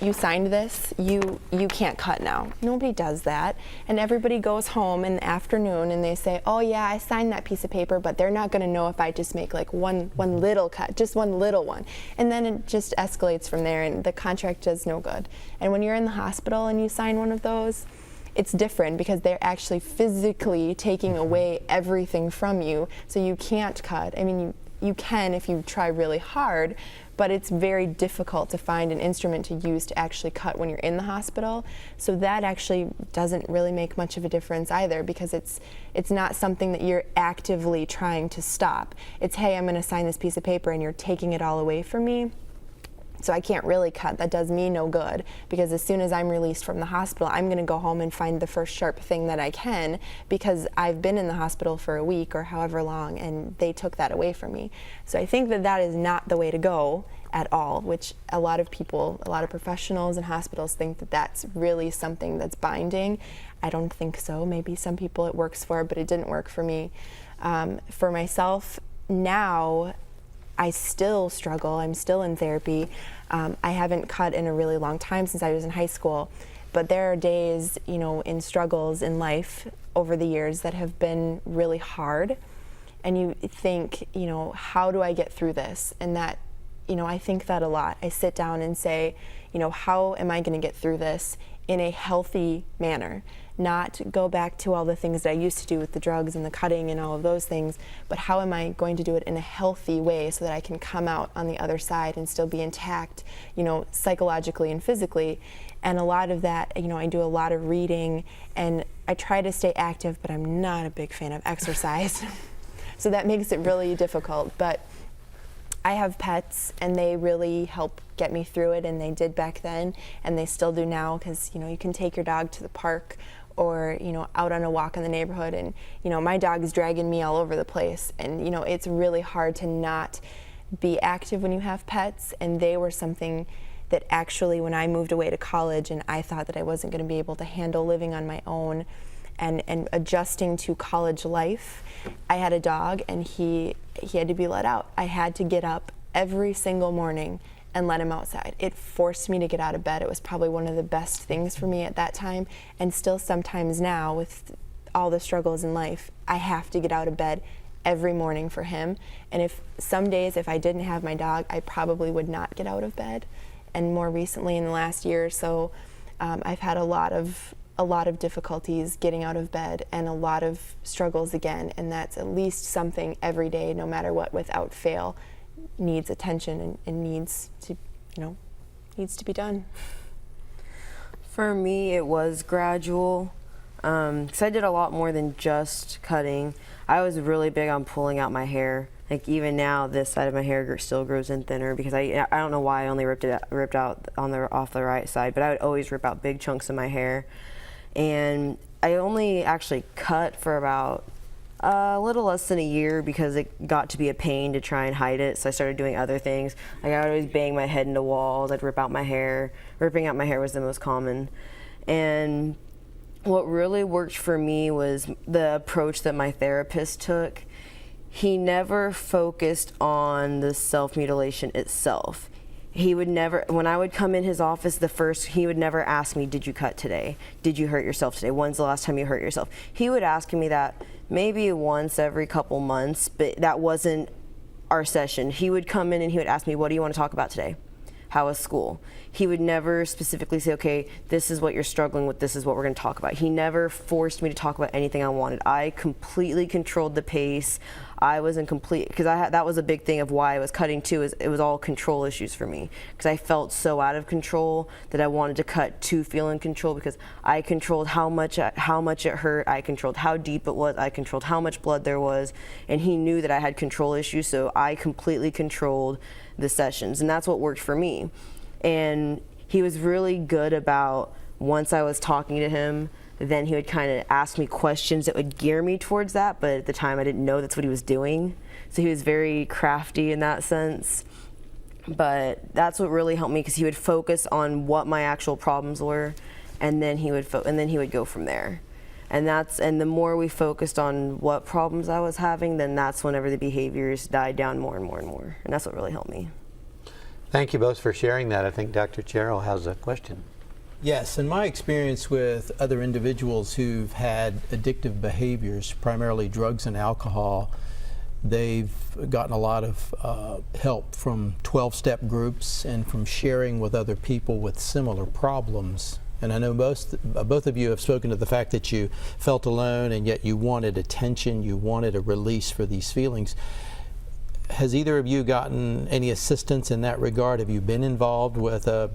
you signed this, you can't cut now. Nobody does that. And everybody goes home in the afternoon and they say, oh yeah, I signed that piece of paper, but they're not going to know if I just make like one little cut, just one little one. And then it just escalates from there, and the contract does no good. And when you're in the hospital and you sign one of those, it's different because they're actually physically taking away everything from you, so you can't cut. I mean, you can if you try really hard, but it's very difficult to find an instrument to use to actually cut when you're in the hospital. So that actually doesn't really make much of a difference either, because it's not something that you're actively trying to stop. It's, hey, I'm going to sign this piece of paper and you're taking it all away from me. So I can't really cut. That does me no good, because as soon as I'm released from the hospital, I'm going to go home and find the first sharp thing that I can, because I've been in the hospital for a week or however long, and they took that away from me. So I think that that is not the way to go at all, which a lot of people, a lot of professionals and hospitals think that that's really something that's binding. I don't think so. Maybe some people it works for, but it didn't work for me. For myself now, I still struggle. I'm still in therapy. I haven't cut in a really long time, since I was in high school, but there are days, you know, in struggles in life over the years that have been really hard, and you think, you know, how do I get through this? And that, you know, I think that a lot. I sit down and say, you know, how am I going to get through this in a healthy manner? Not go back to all the things that I used to do with the drugs and the cutting and all of those things, but how am I going to do it in a healthy way so that I can come out on the other side and still be intact, you know, psychologically and physically. And a lot of that, you know, I do a lot of reading, and I try to stay active, but I'm not a big fan of exercise. So that makes it really difficult. But I have pets, and they really help get me through it, and they did back then, and they still do now, because, you know, you can take your dog to the park or, you know, out on a walk in the neighborhood, and, you know, my dog is dragging me all over the place, and, you know, it's really hard to not be active when you have pets. And they were something that actually, when I moved away to college and I thought that I wasn't going to be able to handle living on my own, and adjusting to college life. I had a dog, and he had to be let out. I had to get up every single morning and let him outside. It forced me to get out of bed. It was probably one of the best things for me at that time, and still sometimes now with all the struggles in life, I have to get out of bed every morning for him. And if some days, if I didn't have my dog, I probably would not get out of bed. And more recently, in the last year or so, I've had a lot of difficulties getting out of bed and a lot of struggles again. And that's at least something every day, no matter what, without fail, needs attention and needs to be done. For me, it was gradual, because I did a lot more than just cutting. I was really big on pulling out my hair. Like even now, this side of my hair still grows in thinner because I don't know why I only ripped out off the right side, but I would always rip out big chunks of my hair. And I only actually cut for about a little less than a year because it got to be a pain to try and hide it. So I started doing other things. Like I would always bang my head into walls. I'd rip out my hair. Ripping out my hair was the most common. And what really worked for me was the approach that my therapist took. He never focused on the self-mutilation itself. He would never, when I would come in his office, he would never ask me, did you cut today? Did you hurt yourself today? When's the last time you hurt yourself? He would ask me that maybe once every couple months, but that wasn't our session. He would come in and he would ask me, what do you want to talk about today? How was school? He would never specifically say, okay, this is what you're struggling with, this is what we're going to talk about. He never forced me to talk about anything I wanted. I completely controlled the pace. I was in complete, because that was a big thing of why I was cutting too, is it was all control issues for me. Because I felt so out of control that I wanted to cut to feel in control, because I controlled how much it hurt, I controlled how deep it was, I controlled how much blood there was, and he knew that I had control issues, so I completely controlled the sessions, and that's what worked for me. And he was really good about, once I was talking to him, then he would kind of ask me questions that would gear me towards that, but at the time I didn't know that's what he was doing. So he was very crafty in that sense. But that's what really helped me, because he would focus on what my actual problems were, and then he would go from there. And the more we focused on what problems I was having, then that's whenever the behaviors died down more and more and more. And that's what really helped me. Thank you both for sharing that. I think Dr. Chero has a question. Yes, in my experience with other individuals who've had addictive behaviors, primarily drugs and alcohol, they've gotten a lot of help from 12-step groups and from sharing with other people with similar problems. And I know both of you have spoken to the fact that you felt alone and yet you wanted attention, you wanted a release for these feelings. Has either of you gotten any assistance in that regard? Have you been involved with a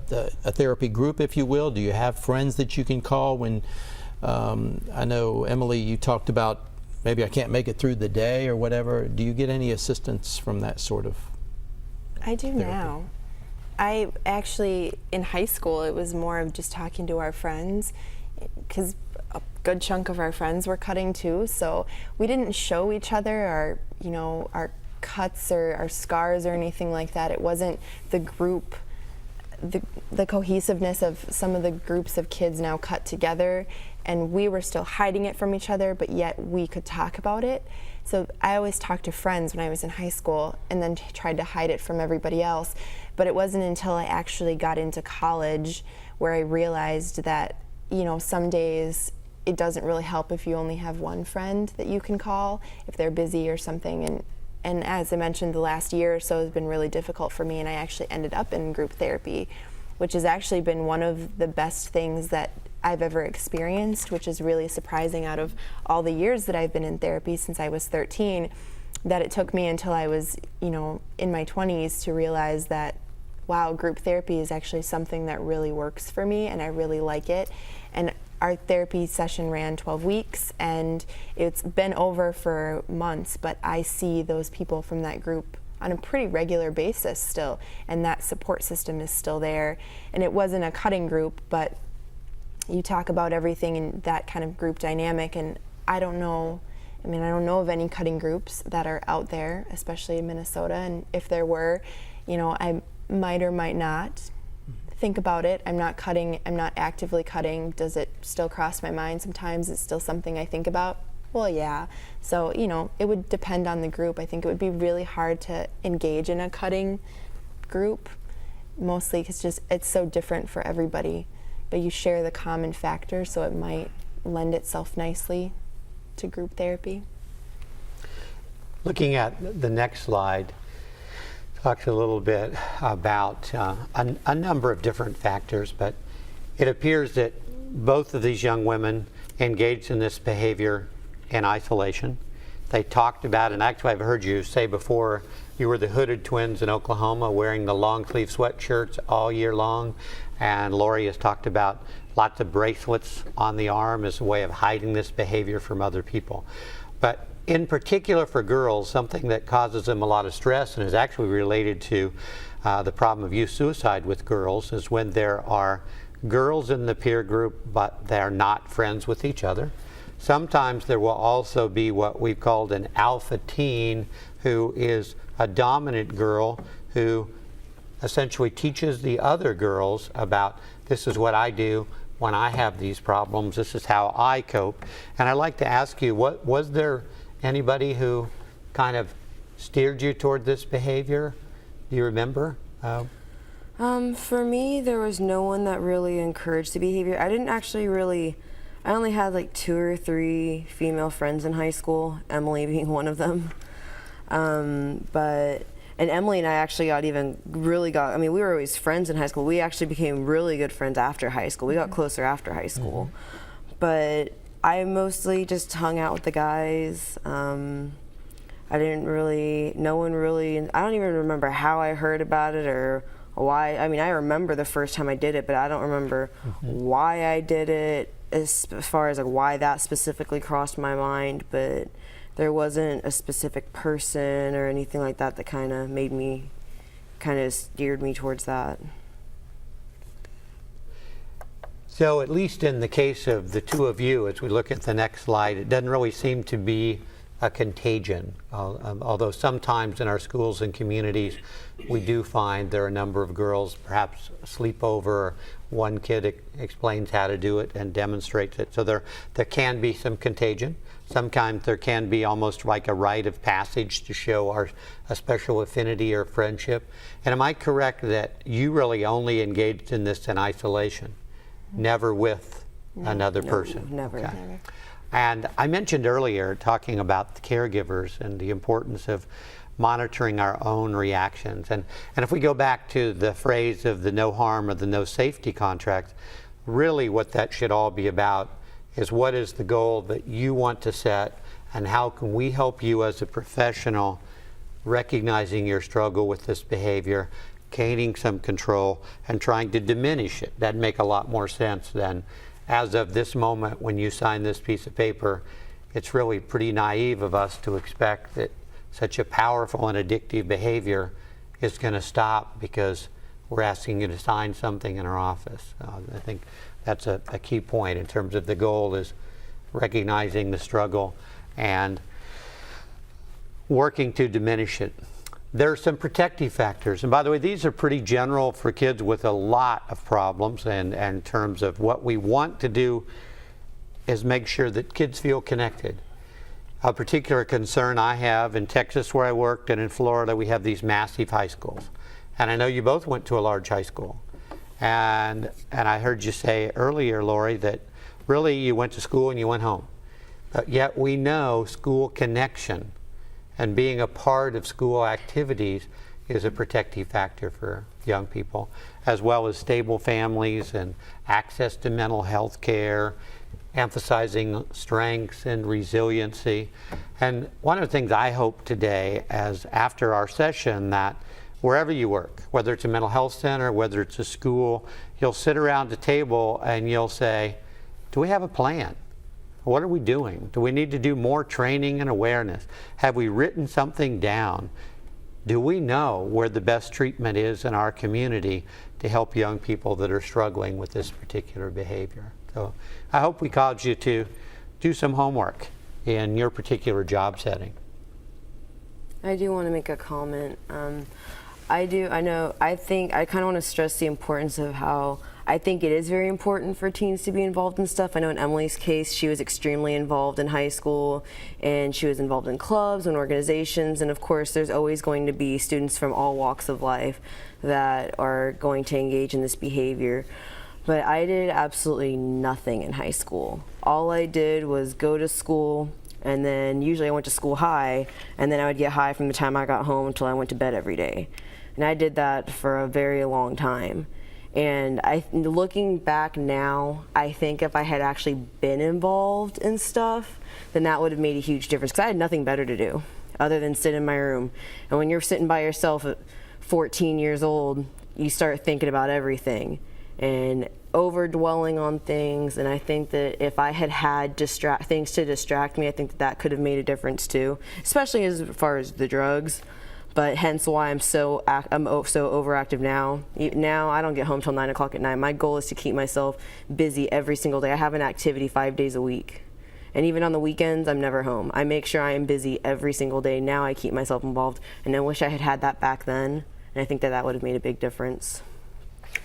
therapy group, if you will? Do you have friends that you can call when, I know, Emily, you talked about maybe I can't make it through the day or whatever. Do you get any assistance from that sort of I do therapy? now. I actually, in high school, it was more of just talking to our friends, because a good chunk of our friends were cutting too, so we didn't show each other our cuts or our scars or anything like that. It wasn't the group, the cohesiveness of some of the groups of kids now cut together, and we were still hiding it from each other, but yet we could talk about it. So I always talked to friends when I was in high school and then tried to hide it from everybody else. But it wasn't until I actually got into college where I realized that, some days it doesn't really help if you only have one friend that you can call if they're busy or something. And as I mentioned, the last year or so has been really difficult for me, and I actually ended up in group therapy, which has actually been one of the best things that I've ever experienced, which is really surprising out of all the years that I've been in therapy since I was 13, that it took me until I was, in my 20s to realize that, wow, group therapy is actually something that really works for me, and I really like it. And our therapy session ran 12 weeks, and it's been over for months, but I see those people from that group on a pretty regular basis still, and that support system is still there. And it wasn't a cutting group, but you talk about everything in that kind of group dynamic, and I don't know of any cutting groups that are out there, especially in Minnesota, and if there were, I might or might not think about it. I'm not cutting, I'm not actively cutting. Does it still cross my mind sometimes? It's still something I think about? Well, yeah. So, you know, it would depend on the group. I think it would be really hard to engage in a cutting group, mostly because it's so different for everybody. But you share the common factor, so it might lend itself nicely to group therapy. Looking at the next slide, talks a little bit about a number of different factors, but it appears that both of these young women engaged in this behavior in isolation. They talked about, and actually I've heard you say before, you were the hooded twins in Oklahoma wearing the long sleeve sweatshirts all year long, and Lori has talked about lots of bracelets on the arm as a way of hiding this behavior from other people. But in particular for girls, something that causes them a lot of stress and is actually related to the problem of youth suicide with girls is when there are girls in the peer group but they're not friends with each other. Sometimes there will also be what we've called an alpha teen who is a dominant girl who essentially teaches the other girls about this is what I do when I have these problems, this is how I cope. And I'd like to ask you, was there anybody who kind of steered you toward this behavior? Do you remember? For me, there was no one that really encouraged the behavior. I didn't actually really, I only had like 2 or 3 female friends in high school, Emily being one of them. And Emily and I actually I mean, we were always friends in high school. We actually became really good friends after high school. We got closer after high school. But I mostly just hung out with the guys. I didn't really, no one really, I don't even remember how I heard about it or why. I mean, I remember the first time I did it, but I don't remember why I did it as far as like why that specifically crossed my mind. But there wasn't a specific person or anything like that that kind of steered me towards that. So at least in the case of the two of you, as we look at the next slide, it doesn't really seem to be a contagion. Although sometimes in our schools and communities, we do find there are a number of girls, perhaps sleep over, one kid explains how to do it and demonstrates it. So there can be some contagion. Sometimes there can be almost like a rite of passage to show a special affinity or friendship. And am I correct that you really only engaged in this in isolation, never with another person? Never. Okay. Never. And I mentioned earlier, talking about the caregivers and the importance of monitoring our own reactions. And if we go back to the phrase of the no harm or the no safety contract, really what that should all be about is what is the goal that you want to set and how can we help you as a professional recognizing your struggle with this behavior, gaining some control, and trying to diminish it. That'd make a lot more sense than as of this moment when you sign this piece of paper. It's really pretty naive of us to expect that such a powerful and addictive behavior is going to stop because we're asking you to sign something in our office. I think that's a key point in terms of the goal is recognizing the struggle and working to diminish it. There are some protective factors, and by the way, these are pretty general for kids with a lot of problems, and in terms of what we want to do is make sure that kids feel connected. A particular concern I have in Texas where I worked and in Florida, we have these massive high schools. And I know you both went to a large high school. And I heard you say earlier, Lori, that really you went to school and you went home. But yet we know school connection and being a part of school activities is a protective factor for young people, as well as stable families and access to mental health care, emphasizing strengths and resiliency. And one of the things I hope today, as after our session, that wherever you work, whether it's a mental health center, whether it's a school, you'll sit around the table and you'll say, do we have a plan? What are we doing? Do we need to do more training and awareness? Have we written something down? Do we know where the best treatment is in our community to help young people that are struggling with this particular behavior? So I hope we caused you to do some homework in your particular job setting. I do want to make a comment. I do. I know. I think I kind of want to stress the importance of how I think it is very important for teens to be involved in stuff. I know in Emily's case, she was extremely involved in high school, and she was involved in clubs and organizations. And of course, there's always going to be students from all walks of life that are going to engage in this behavior. But I did absolutely nothing in high school. All I did was go to school, and then usually I went to school high, and then I would get high from the time I got home until I went to bed every day. And I did that for a very long time. And looking back now, I think if I had actually been involved in stuff, then that would have made a huge difference, because I had nothing better to do other than sit in my room. And when you're sitting by yourself at 14 years old, you start thinking about everything and over-dwelling on things. And I think that if I had things to distract me, I think that could have made a difference too, especially as far as the drugs. But hence why I'm so overactive now. Now I don't get home till 9 o'clock at night. My goal is to keep myself busy every single day. I have an activity 5 days a week. And even on the weekends, I'm never home. I make sure I am busy every single day. Now I keep myself involved. And I wish I had had that back then. And I think that would have made a big difference.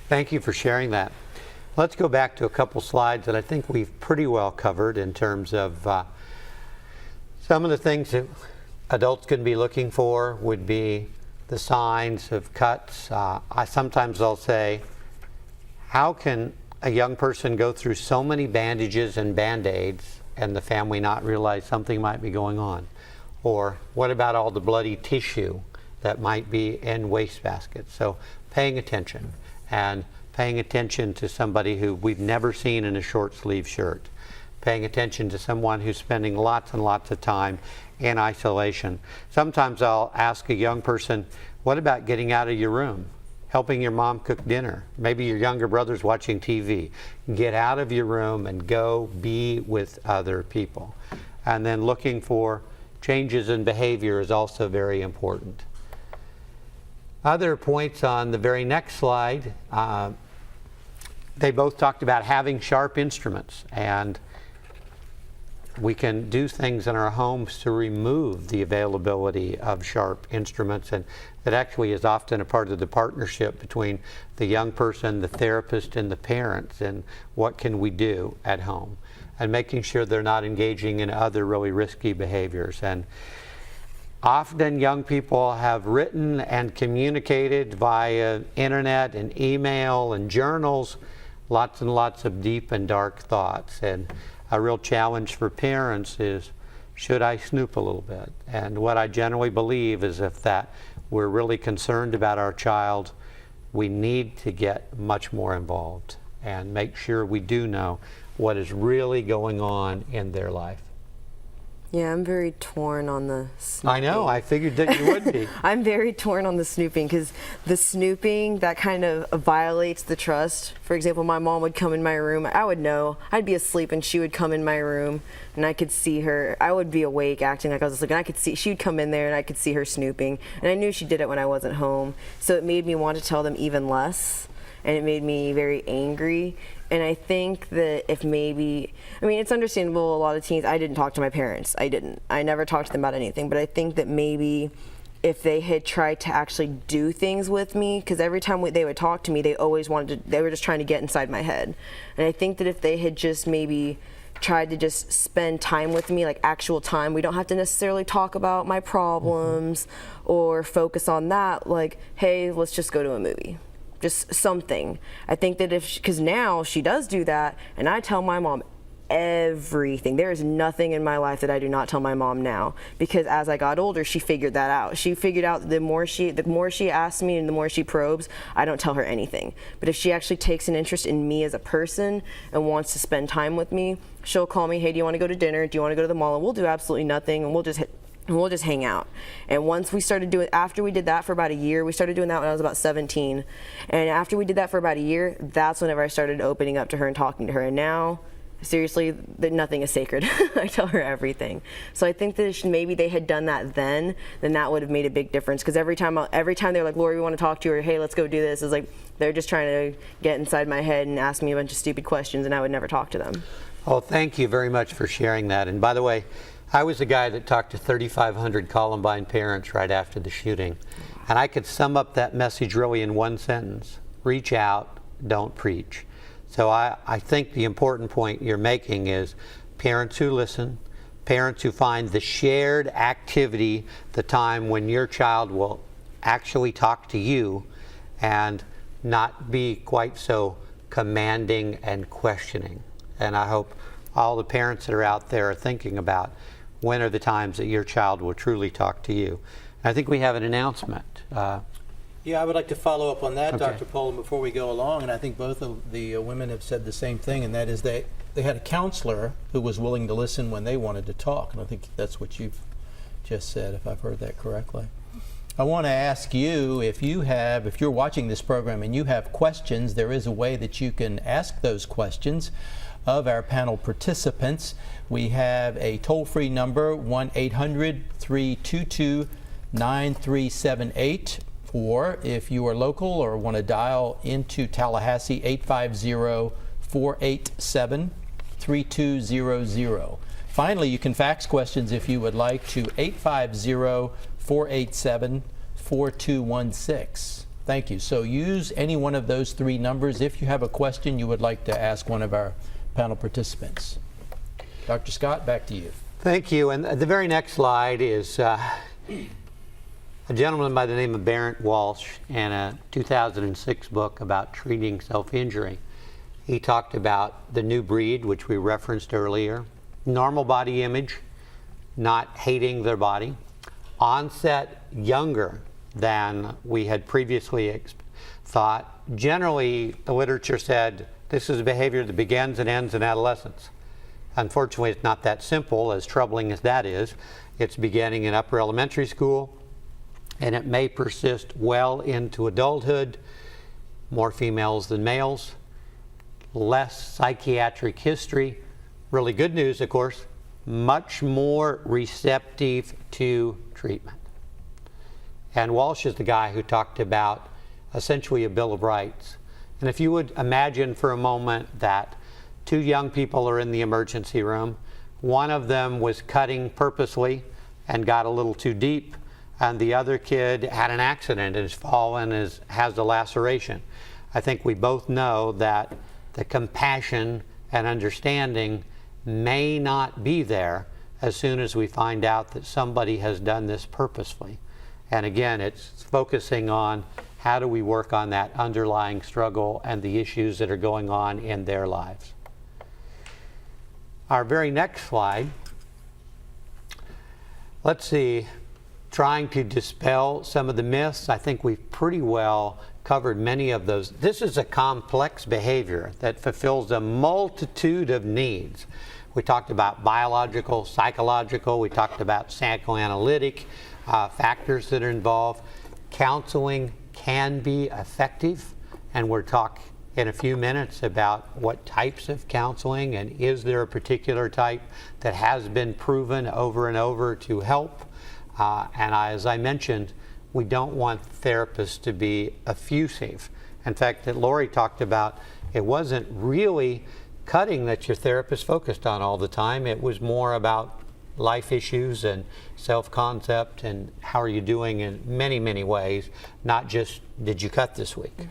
Thank you for sharing that. Let's go back to a couple slides that I think we've pretty well covered in terms of some of the things that adults can be looking for would be the signs of cuts. Sometimes I'll say, how can a young person go through so many bandages and Band-Aids and the family not realize something might be going on? Or what about all the bloody tissue that might be in wastebaskets? So paying attention, and paying attention to somebody who we've never seen in a short sleeve shirt. Paying attention to someone who's spending lots and lots of time in isolation. Sometimes I'll ask a young person, what about getting out of your room? Helping your mom cook dinner? Maybe your younger brother's watching TV. Get out of your room and go be with other people. And then looking for changes in behavior is also very important. Other points on the very next slide, they both talked about having sharp instruments, and we can do things in our homes to remove the availability of sharp instruments, and that actually is often a part of the partnership between the young person, the therapist, and the parents, and what can we do at home, and making sure they're not engaging in other really risky behaviors. And often young people have written and communicated via internet and email and journals lots and lots of deep and dark thoughts. And a real challenge for parents is, should I snoop a little bit? And what I generally believe is if that we're really concerned about our child, we need to get much more involved and make sure we do know what is really going on in their life. Yeah, I'm very torn on the snooping. I know, I figured that you would be. I'm very torn on the snooping, because the snooping, that kind of violates the trust. For example, my mom would come in my room. I would know. I'd be asleep and she would come in my room and I could see her. I would be awake acting like I was asleep, and I could see, she would come in there and I could see her snooping. And I knew she did it when I wasn't home. So it made me want to tell them even less. And it made me very angry. And I think that if maybe, I mean, it's understandable, a lot of teens, I didn't talk to my parents. I never talked to them about anything. But I think that maybe if they had tried to actually do things with me, because every time they would talk to me, they always wanted to, they were just trying to get inside my head. And I think that if they had just maybe tried to just spend time with me, like actual time, we don't have to necessarily talk about my problems or focus on that, like, hey, let's just go to a movie. Just something. I think that because now she does do that, and I tell my mom everything. There is nothing in my life that I do not tell my mom now, because as I got older, she figured that out. She figured out the more she asks me and the more she probes, I don't tell her anything. But if she actually takes an interest in me as a person and wants to spend time with me, she'll call me, hey, do you want to go to dinner? Do you want to go to the mall? And we'll do absolutely nothing, and we'll just hang out. And once we started doing, after we did that for about a year, we started doing that when I was about 17. And after we did that for about a year, that's whenever I started opening up to her and talking to her. And now, seriously, that nothing is sacred. I tell her everything. So I think that if maybe they had done that then that would have made a big difference. Because every time they're like, Lori, we want to talk to you, or hey, let's go do this, it's like they're just trying to get inside my head and ask me a bunch of stupid questions, and I would never talk to them. Oh, thank you very much for sharing that. And by the way, I was the guy that talked to 3,500 Columbine parents right after the shooting. And I could sum up that message really in one sentence: reach out, don't preach. So I think the important point you're making is parents who listen, parents who find the shared activity the time when your child will actually talk to you and not be quite so commanding and questioning. And I hope all the parents that are out there are thinking about when are the times that your child will truly talk to you. And I think we have an announcement. Yeah, I would like to follow up on that, Okay. Dr. Poland, before we go along, and I think both of the women have said the same thing, and that is they had a counselor who was willing to listen when they wanted to talk, and I think that's what you've just said, if I've heard that correctly. I want to ask you, if you're watching this program and you have questions, there is a way that you can ask those questions of our panel participants. We have a toll-free number, 1-800-322-9378. Or if you are local or want to dial into Tallahassee, 850-487-3200. Finally, you can fax questions if you would like to 850-487-4216. Thank you. So use any one of those three numbers if you have a question you would like to ask one of our panel participants. Dr. Scott, back to you. Thank you. And the very next slide is a gentleman by the name of Barrett Walsh in a 2006 book about treating self-injury. He talked about the new breed, which we referenced earlier, normal body image, not hating their body, onset younger than we had previously thought. Generally, the literature said this is a behavior that begins and ends in adolescence. Unfortunately, it's not that simple, as troubling as that is. It's beginning in upper elementary school, and it may persist well into adulthood. More females than males, less psychiatric history. Really good news, of course, much more receptive to treatment. And Walsh is the guy who talked about essentially a Bill of Rights. And if you would imagine for a moment that two young people are in the emergency room, one of them was cutting purposely and got a little too deep, and the other kid had an accident and has fallen and has a laceration. I think we both know that the compassion and understanding may not be there as soon as we find out that somebody has done this purposefully. And again, it's focusing on how do we work on that underlying struggle and the issues that are going on in their lives. Our very next slide, let's see, trying to dispel some of the myths. I think we've pretty well covered many of those. This is a complex behavior that fulfills a multitude of needs. We talked about biological, psychological, we talked about psychoanalytic factors that are involved. Counseling can be effective, and we'll talk in a few minutes about what types of counseling, and is there a particular type that has been proven over and over to help. As I mentioned, we don't want therapists to be effusive. In fact, that Lori talked about, it wasn't really cutting that your therapist focused on all the time. It was more about life issues and self-concept and how are you doing in many, many ways, not just did you cut this week.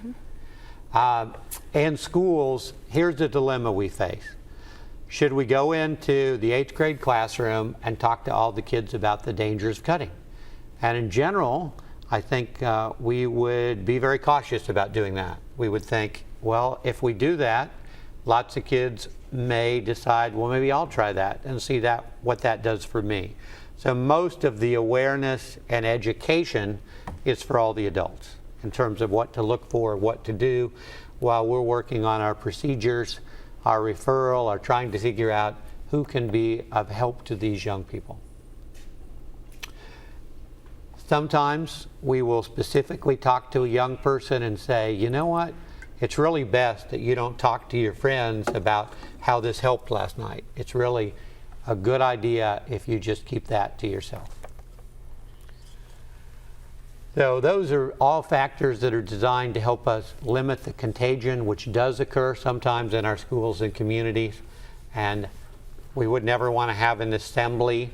In schools, here's the dilemma we face. Should we go into the 8th grade classroom and talk to all the kids about the dangers of cutting? And in general, I think we would be very cautious about doing that. We would think, well, if we do that, lots of kids may decide, well, maybe I'll try that and see what that does for me. So most of the awareness and education is for all the adults in terms of what to look for, what to do, while we're working on our procedures, our referral, or trying to figure out who can be of help to these young people. Sometimes we will specifically talk to a young person and say, you know what, it's really best that you don't talk to your friends about how this helped last night. It's really a good idea if you just keep that to yourself. So those are all factors that are designed to help us limit the contagion, which does occur sometimes in our schools and communities. And we would never want to have an assembly,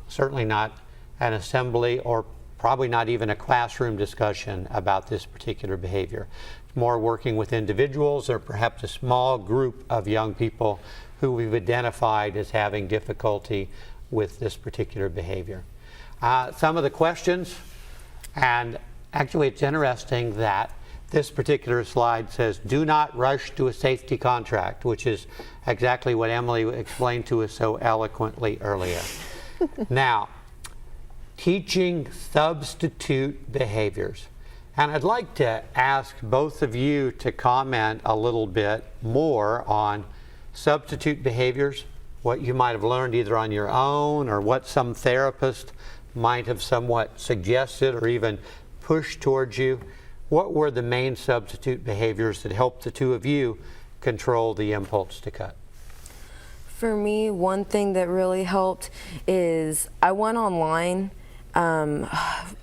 certainly not an assembly or probably not even a classroom discussion about this particular behavior. It's more working with individuals or perhaps a small group of young people who we've identified as having difficulty with this particular behavior. Some of the questions, and actually it's interesting that this particular slide says, do not rush to a safety contract, which is exactly what Emily explained to us so eloquently earlier. Now, teaching substitute behaviors. And I'd like to ask both of you to comment a little bit more on substitute behaviors, what you might have learned either on your own or what some therapist might have somewhat suggested or even pushed towards you. What were the main substitute behaviors that helped the two of you control the impulse to cut? For me, one thing that really helped is I went online. The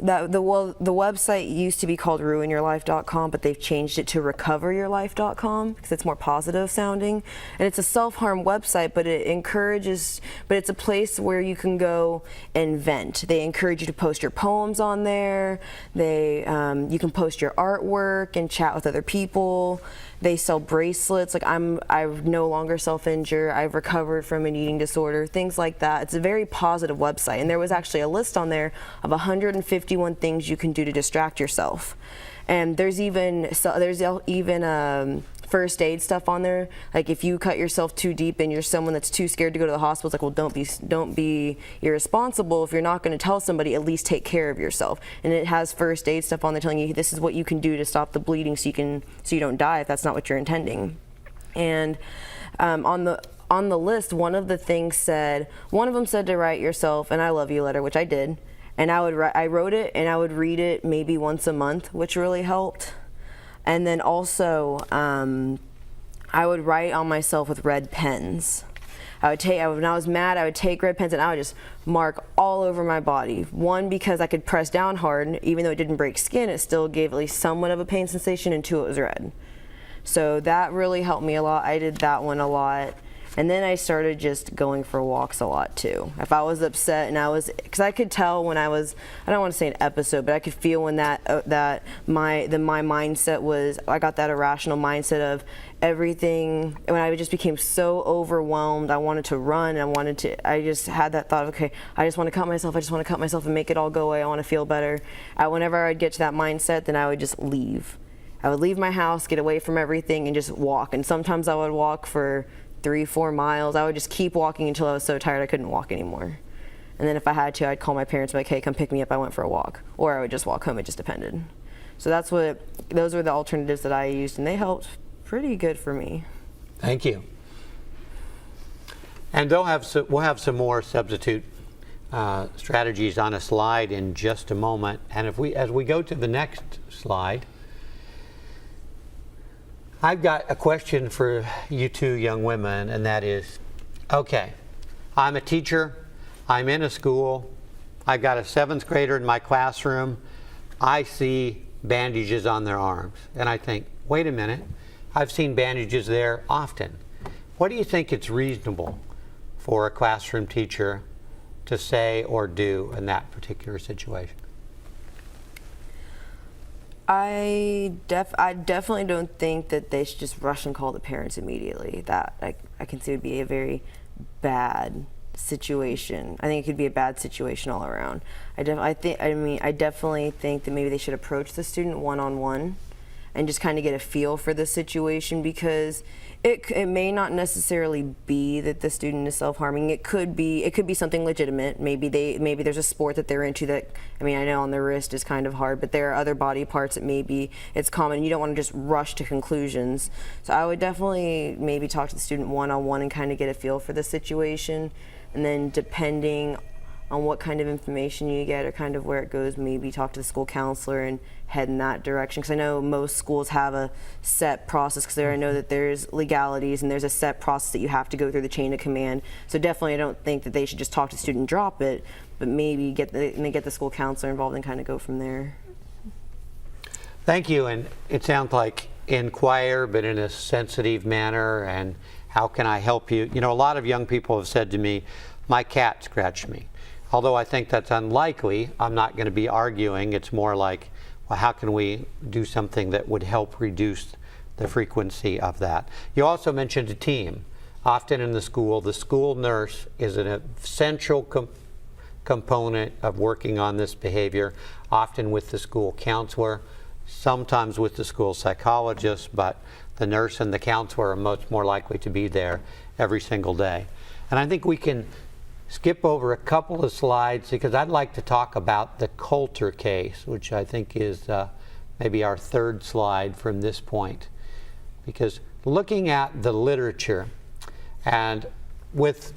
website used to be called ruinyourlife.com, but they've changed it to recoveryourlife.com because it's more positive sounding. And it's a self-harm website, but it's a place where you can go and vent. They encourage you to post your poems on there. You can post your artwork and chat with other people. They sell bracelets. Like I no longer self-injure. I've recovered from an eating disorder, things like that. It's a very positive website. And there was actually a list on there of 151 things you can do to distract yourself. And there's even first aid stuff on there. Like if you cut yourself too deep and you're someone that's too scared to go to the hospital, it's like, well, don't be irresponsible. If you're not going to tell somebody, at least take care of yourself. And it has first aid stuff on there telling you this is what you can do to stop the bleeding so you don't die if that's not what you're intending. And on the list, one of them said to write yourself an I love you letter, which I did. And I wrote it and I would read it maybe once a month, which really helped. And then also, I would write on myself with red pens. When I was mad, I would take red pens and I would just mark all over my body. One, because I could press down hard, even though it didn't break skin, it still gave at least somewhat of a pain sensation, and two, it was red. So that really helped me a lot. I did that one a lot. And then I started just going for walks a lot too. If I was upset because I could tell when I don't want to say an episode, but I could feel when my mindset was, I got that irrational mindset of everything, when I just became so overwhelmed, I wanted to run, I just had that thought of, okay, I just want to cut myself and make it all go away, I want to feel better. Whenever I'd get to that mindset, then I would just leave. I would leave my house, get away from everything, and just walk. And sometimes I would walk for 3-4 miles. I would just keep walking until I was so tired I couldn't walk anymore. And then if I had to, I'd call my parents and be like, hey, come pick me up, I went for a walk. Or I would just walk home, it just depended. So those were the alternatives that I used, and they helped pretty good for me. Thank you. And we'll have some more substitute strategies on a slide in just a moment. And as we go to the next slide, I've got a question for you two young women, and that is, okay, I'm a teacher, I'm in a school, I've got a 7th grader in my classroom, I see bandages on their arms, and I think, wait a minute, I've seen bandages there often. What do you think it's reasonable for a classroom teacher to say or do in that particular situation? I definitely don't think that they should just rush and call the parents immediately. That I can see would be a very bad situation. I think it could be a bad situation all around. I definitely think that maybe they should approach the student one-on-one and just kind of get a feel for the situation, because it may not necessarily be that the student is self-harming. It could be something legitimate. Maybe there's a sport that they're into that, I know on the wrist is kind of hard, but there are other body parts that maybe it's common. You don't want to just rush to conclusions. So I would definitely maybe talk to the student one-on-one and kind of get a feel for the situation, and then depending on what kind of information you get or kind of where it goes, maybe talk to the school counselor and head in that direction. Because I know most schools have a set process, because I know that there's legalities and there's a set process that you have to go through the chain of command. So definitely I don't think that they should just talk to the student and drop it, but maybe get the school counselor involved and kind of go from there. Thank you. And it sounds like inquire, but in a sensitive manner, and how can I help you? A lot of young people have said to me, my cat scratched me. Although I think that's unlikely, I'm not going to be arguing. It's more like, well, how can we do something that would help reduce the frequency of that? You also mentioned a team. Often in the school nurse is an essential component of working on this behavior, often with the school counselor, sometimes with the school psychologist, but the nurse and the counselor are much more likely to be there every single day. And I think we can skip over a couple of slides because I'd like to talk about the Coulter case, which I think is maybe our third slide from this point. Because looking at the literature, and with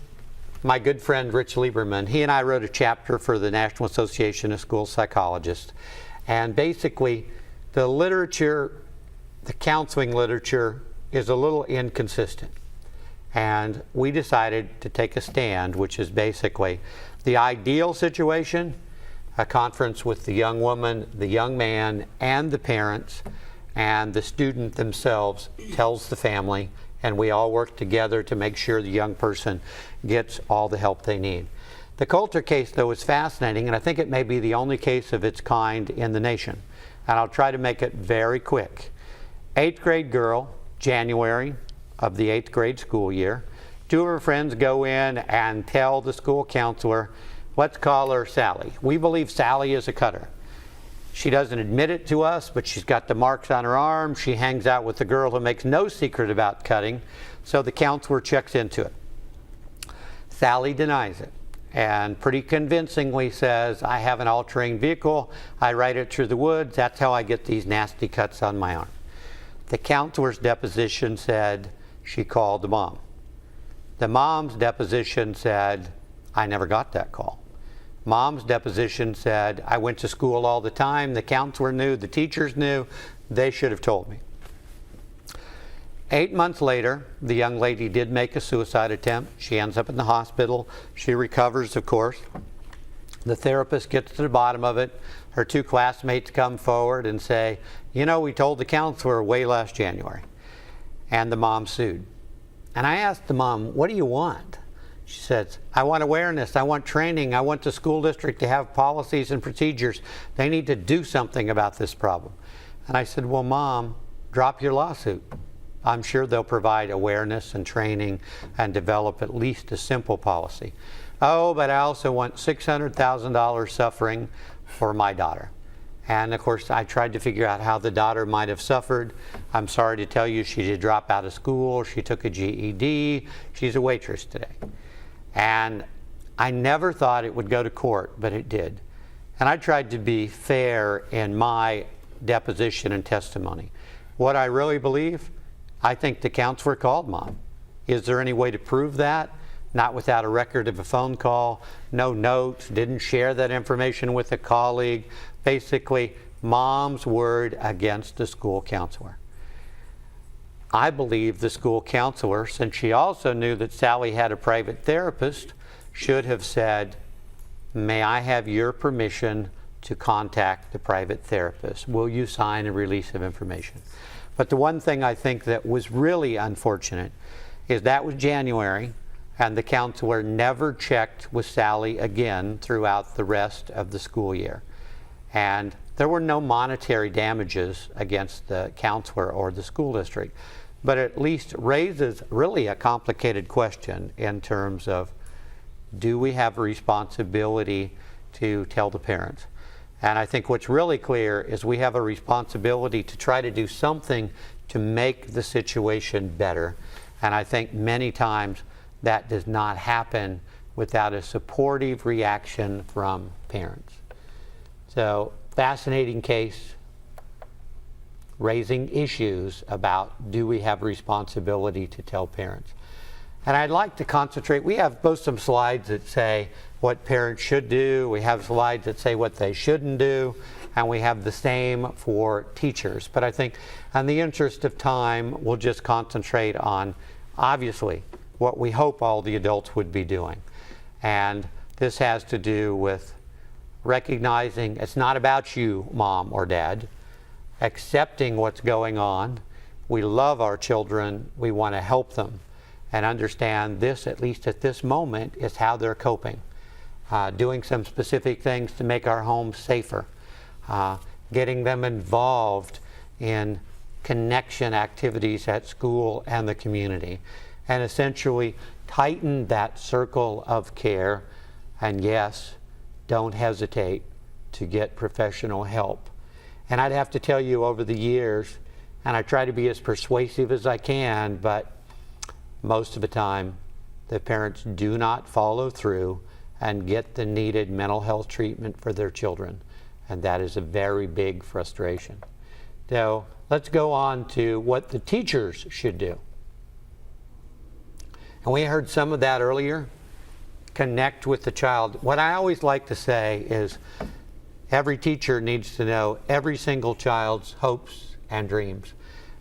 my good friend Rich Lieberman, he and I wrote a chapter for the National Association of School Psychologists. And basically, the literature, the counseling literature, is a little inconsistent. And we decided to take a stand, which is basically the ideal situation, a conference with the young woman, the young man, and the parents, and the student themselves tells the family, and we all work together to make sure the young person gets all the help they need. The Coulter case, though, is fascinating, and I think it may be the only case of its kind in the nation. And I'll try to make it very quick. 8th grade girl, January of the 8th grade school year. 2 of her friends go in and tell the school counselor, let's call her Sally. We believe Sally is a cutter. She doesn't admit it to us, but she's got the marks on her arm. She hangs out with the girl who makes no secret about cutting, so the counselor checks into it. Sally denies it and pretty convincingly says, I have an all-terrain vehicle, I ride it through the woods, that's how I get these nasty cuts on my arm. The counselor's deposition said she called the mom. The mom's deposition said, I never got that call. Mom's deposition said, I went to school all the time, the counselor knew, the teachers knew, they should have told me. 8 months later, the young lady did make a suicide attempt. She ends up in the hospital. She recovers, of course. The therapist gets to the bottom of it. Her 2 classmates come forward and say, you know, we told the counselor way last January. And the mom sued. And I asked the mom, what do you want? She says, I want awareness, I want training, I want the school district to have policies and procedures. They need to do something about this problem. And I said, well, Mom, drop your lawsuit. I'm sure they'll provide awareness and training and develop at least a simple policy. Oh, but I also want $600,000 suffering for my daughter. And of course, I tried to figure out how the daughter might have suffered. I'm sorry to tell you, she did drop out of school. She took a GED. She's a waitress today. And I never thought it would go to court, but it did. And I tried to be fair in my deposition and testimony. What I really believe, I think the counselor called Mom. Is there any way to prove that? Not without a record of a phone call, no notes, didn't share that information with a colleague. Basically, Mom's word against the school counselor. I believe the school counselor, since she also knew that Sally had a private therapist, should have said, may I have your permission to contact the private therapist? Will you sign a release of information? But the one thing I think that was really unfortunate is that was January, and the counselor never checked with Sally again throughout the rest of the school year. And there were no monetary damages against the counselor or the school district, but at least raises really a complicated question in terms of, do we have a responsibility to tell the parents? And I think what's really clear is we have a responsibility to try to do something to make the situation better. And I think many times that does not happen without a supportive reaction from parents. So, fascinating case, raising issues about, do we have responsibility to tell parents? And I'd like to concentrate, we have both some slides that say what parents should do, we have slides that say what they shouldn't do, and we have the same for teachers. But I think in the interest of time, we'll just concentrate on, obviously, what we hope all the adults would be doing. And this has to do with recognizing it's not about you, Mom or Dad, accepting what's going on. We love our children, we want to help them, and understand this, at least at this moment, is how they're coping. doing some specific things to make our homes safer, getting them involved in connection activities at school and the community, and essentially tighten that circle of care. And yes, don't hesitate to get professional help. And I'd have to tell you, over the years, and I try to be as persuasive as I can, but most of the time the parents do not follow through and get the needed mental health treatment for their children, and that is a very big frustration. So let's go on to what the teachers should do. And we heard some of that earlier. Connect with the child. What I always like to say is every teacher needs to know every single child's hopes and dreams.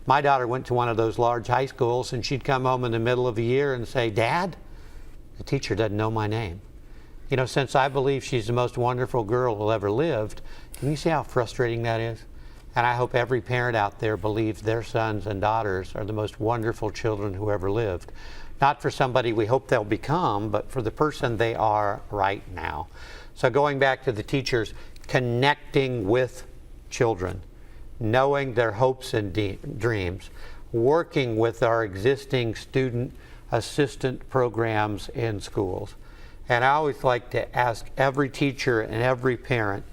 My daughter went to one of those large high schools, and she'd come home in the middle of the year and say, "Dad, the teacher doesn't know my name." You know, since I believe she's the most wonderful girl who ever lived, can you see how frustrating that is? And I hope every parent out there believes their sons and daughters are the most wonderful children who ever lived. Not for somebody we hope they'll become, but for the person they are right now. So going back to the teachers, connecting with children, knowing their hopes and dreams, working with our existing student assistant programs in schools. And I always like to ask every teacher and every parent,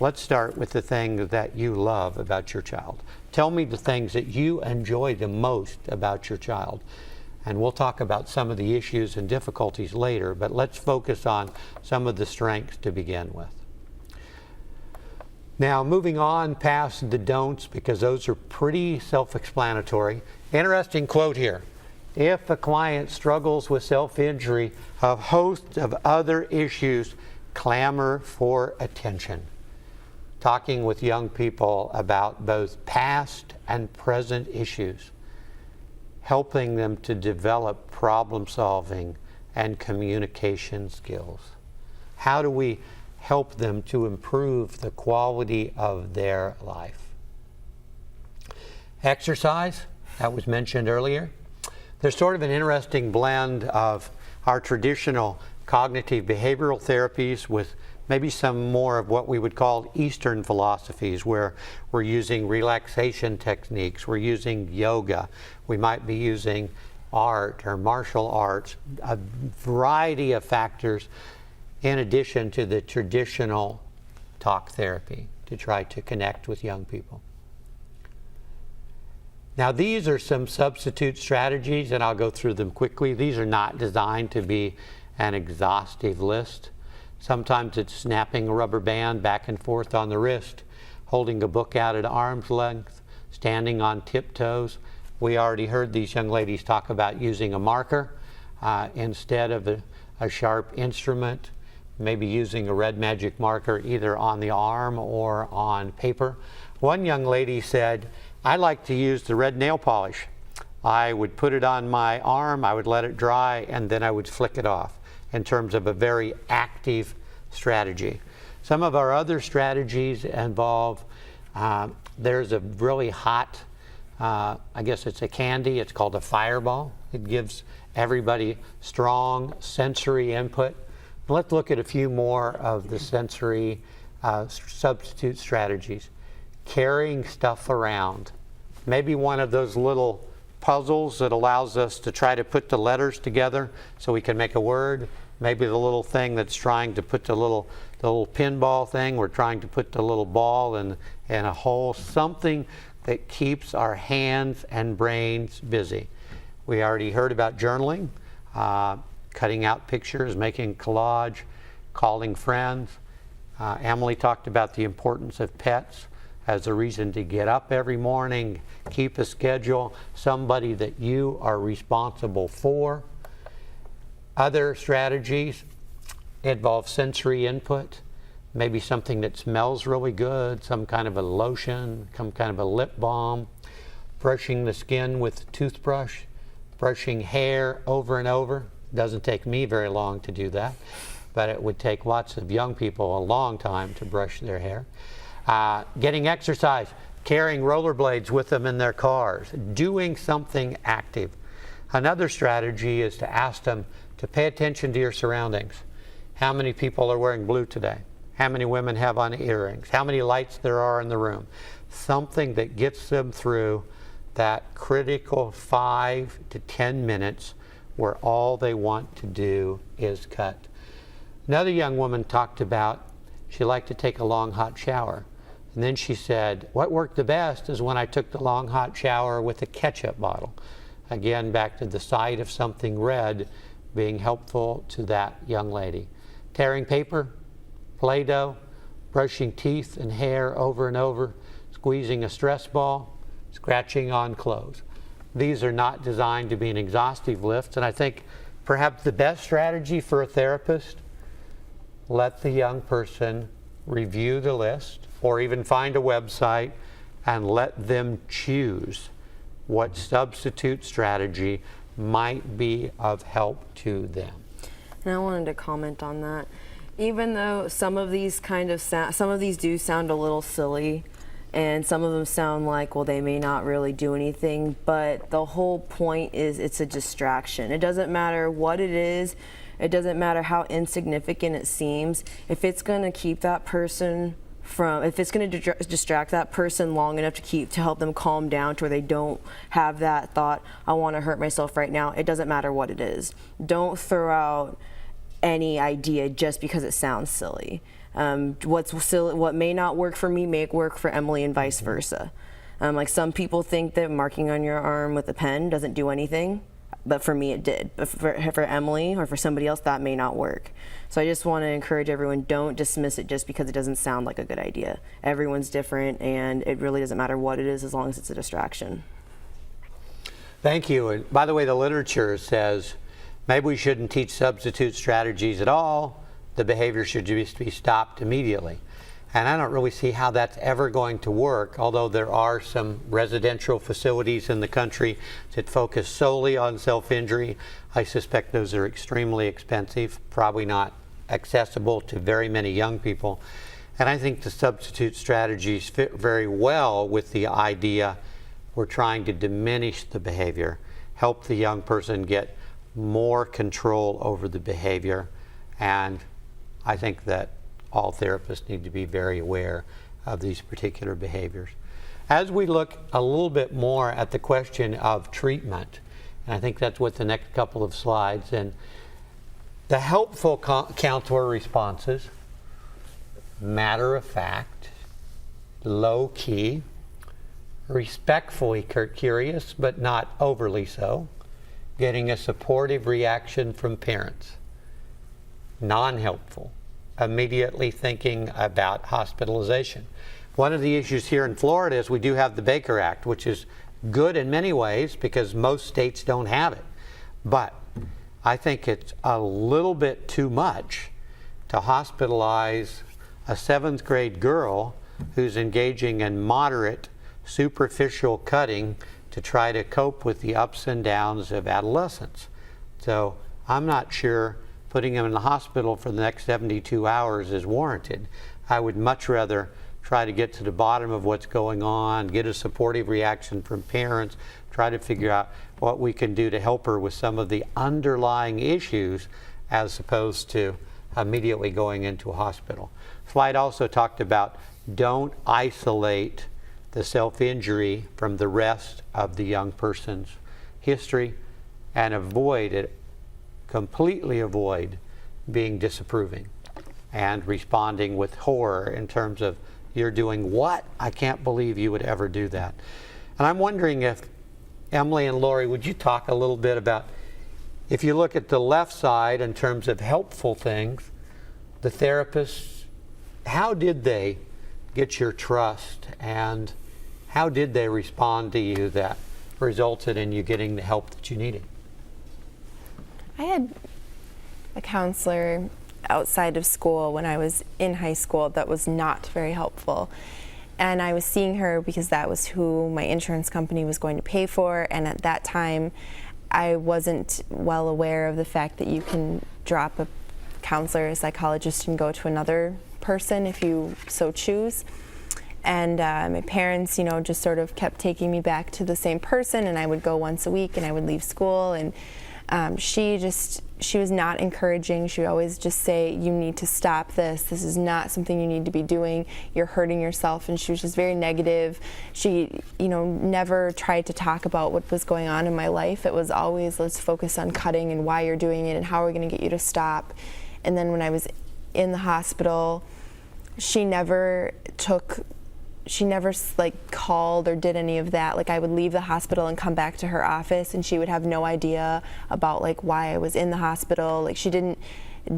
let's start with the thing that you love about your child. Tell me the things that you enjoy the most about your child. And we'll talk about some of the issues and difficulties later, but let's focus on some of the strengths to begin with. Now, moving on past the don'ts, because those are pretty self-explanatory. Interesting quote here. If a client struggles with self-injury, a host of other issues clamor for attention. Talking with young people about both past and present issues, helping them to develop problem solving and communication skills. How do we help them to improve the quality of their life? Exercise, that was mentioned earlier. There's sort of an interesting blend of our traditional cognitive behavioral therapies with maybe some more of what we would call Eastern philosophies, where we're using relaxation techniques, we're using yoga, we might be using art or martial arts, a variety of factors in addition to the traditional talk therapy to try to connect with young people. Now, these are some substitute strategies, and I'll go through them quickly. These are not designed to be an exhaustive list. Sometimes it's snapping a rubber band back and forth on the wrist, holding a book out at arm's length, standing on tiptoes. We already heard these young ladies talk about using a marker instead of a sharp instrument, maybe using a red magic marker either on the arm or on paper. One young lady said, "I like to use the red nail polish. I would put it on my arm, I would let it dry, and then I would flick it off," in terms of a very active strategy. Some of our other strategies involve, there's a really hot, I guess it's a candy, it's called a Fireball. It gives everybody strong sensory input. Let's look at a few more of the sensory substitute strategies. Carrying stuff around. Maybe one of those little puzzles that allows us to try to put the letters together so we can make a word. Maybe the little thing that's trying to put the little pinball thing, we're trying to put the little ball in a hole. Something that keeps our hands and brains busy. We already heard about journaling, cutting out pictures, making collage, calling friends. Emily talked about the importance of pets as a reason to get up every morning, keep a schedule, somebody that you are responsible for. Other strategies involve sensory input, maybe something that smells really good, some kind of a lotion, some kind of a lip balm, brushing the skin with a toothbrush, brushing hair over and over. Doesn't take me very long to do that, but it would take lots of young people a long time to brush their hair. Getting exercise, carrying rollerblades with them in their cars, doing something active. Another strategy is to ask them to pay attention to your surroundings. How many people are wearing blue today? How many women have on earrings? How many lights there are in the room? Something that gets them through that critical 5 to 10 minutes where all they want to do is cut. Another young woman talked about she liked to take a long hot shower. And then she said, what worked the best is when I took the long hot shower with a ketchup bottle. Again, back to the sight of something red being helpful to that young lady. Tearing paper, Play-Doh, brushing teeth and hair over and over, squeezing a stress ball, scratching on clothes. These are not designed to be an exhaustive list, and I think perhaps the best strategy for a therapist, let the young person review the list or even find a website and let them choose what substitute strategy might be of help to them. And I wanted to comment on that. Even though some of these do sound a little silly, and some of them sound like, well, they may not really do anything, but the whole point is it's a distraction. It doesn't matter what it is. It doesn't matter how insignificant it seems. If it's going to keep that person if it's going to distract that person long enough to help them calm down to where they don't have that thought, I want to hurt myself right now, it doesn't matter what it is. Don't throw out any idea just because it sounds silly. What may not work for me may work for Emily and vice versa. Like some people think that marking on your arm with a pen doesn't do anything, but for me it did. But for Emily or for somebody else, that may not work. So I just want to encourage everyone, don't dismiss it just because it doesn't sound like a good idea. Everyone's different, and it really doesn't matter what it is as long as it's a distraction. Thank you. And by the way, the literature says maybe we shouldn't teach substitute strategies at all. The behavior should just be stopped immediately. And I don't really see how that's ever going to work, although there are some residential facilities in the country that focus solely on self-injury. I suspect those are extremely expensive, probably not accessible to very many young people. And I think the substitute strategies fit very well with the idea we're trying to diminish the behavior, help the young person get more control over the behavior. And I think that all therapists need to be very aware of these particular behaviors. As we look a little bit more at the question of treatment, and I think that's what the next couple of slides, and the helpful counselor responses, matter of fact, low key, respectfully curious but not overly so, getting a supportive reaction from parents, non-helpful, immediately thinking about hospitalization. One of the issues here in Florida is we do have the Baker Act, which is good in many ways because most states don't have it. But I think it's a little bit too much to hospitalize a 7th grade girl who's engaging in moderate superficial cutting to try to cope with the ups and downs of adolescence. So I'm not sure putting him in the hospital for the next 72 hours is warranted. I would much rather try to get to the bottom of what's going on, get a supportive reaction from parents, try to figure out what we can do to help her with some of the underlying issues as opposed to immediately going into a hospital. Slide also talked about don't isolate the self-injury from the rest of the young person's history and completely avoid being disapproving and responding with horror in terms of you're doing what? I can't believe you would ever do that. And I'm wondering if Emily and Lori, would you talk a little bit about, if you look at the left side in terms of helpful things, the therapists, how did they get your trust and how did they respond to you that resulted in you getting the help that you needed? I had a counselor outside of school when I was in high school that was not very helpful. And I was seeing her because that was who my insurance company was going to pay for. And at that time, I wasn't well aware of the fact that you can drop a counselor, a psychologist, and go to another person if you so choose. And my parents, just sort of kept taking me back to the same person, and I would go once a week and I would leave school. And She was not encouraging. She would always just say, you need to stop this. This is not something you need to be doing. You're hurting yourself. And she was just very negative. She, never tried to talk about what was going on in my life. It was always, let's focus on cutting and why you're doing it and how we're going to get you to stop. And then when I was in the hospital, she never called or did any of that. Like, I would leave the hospital and come back to her office and she would have no idea about like why I was in the hospital. Like, she didn't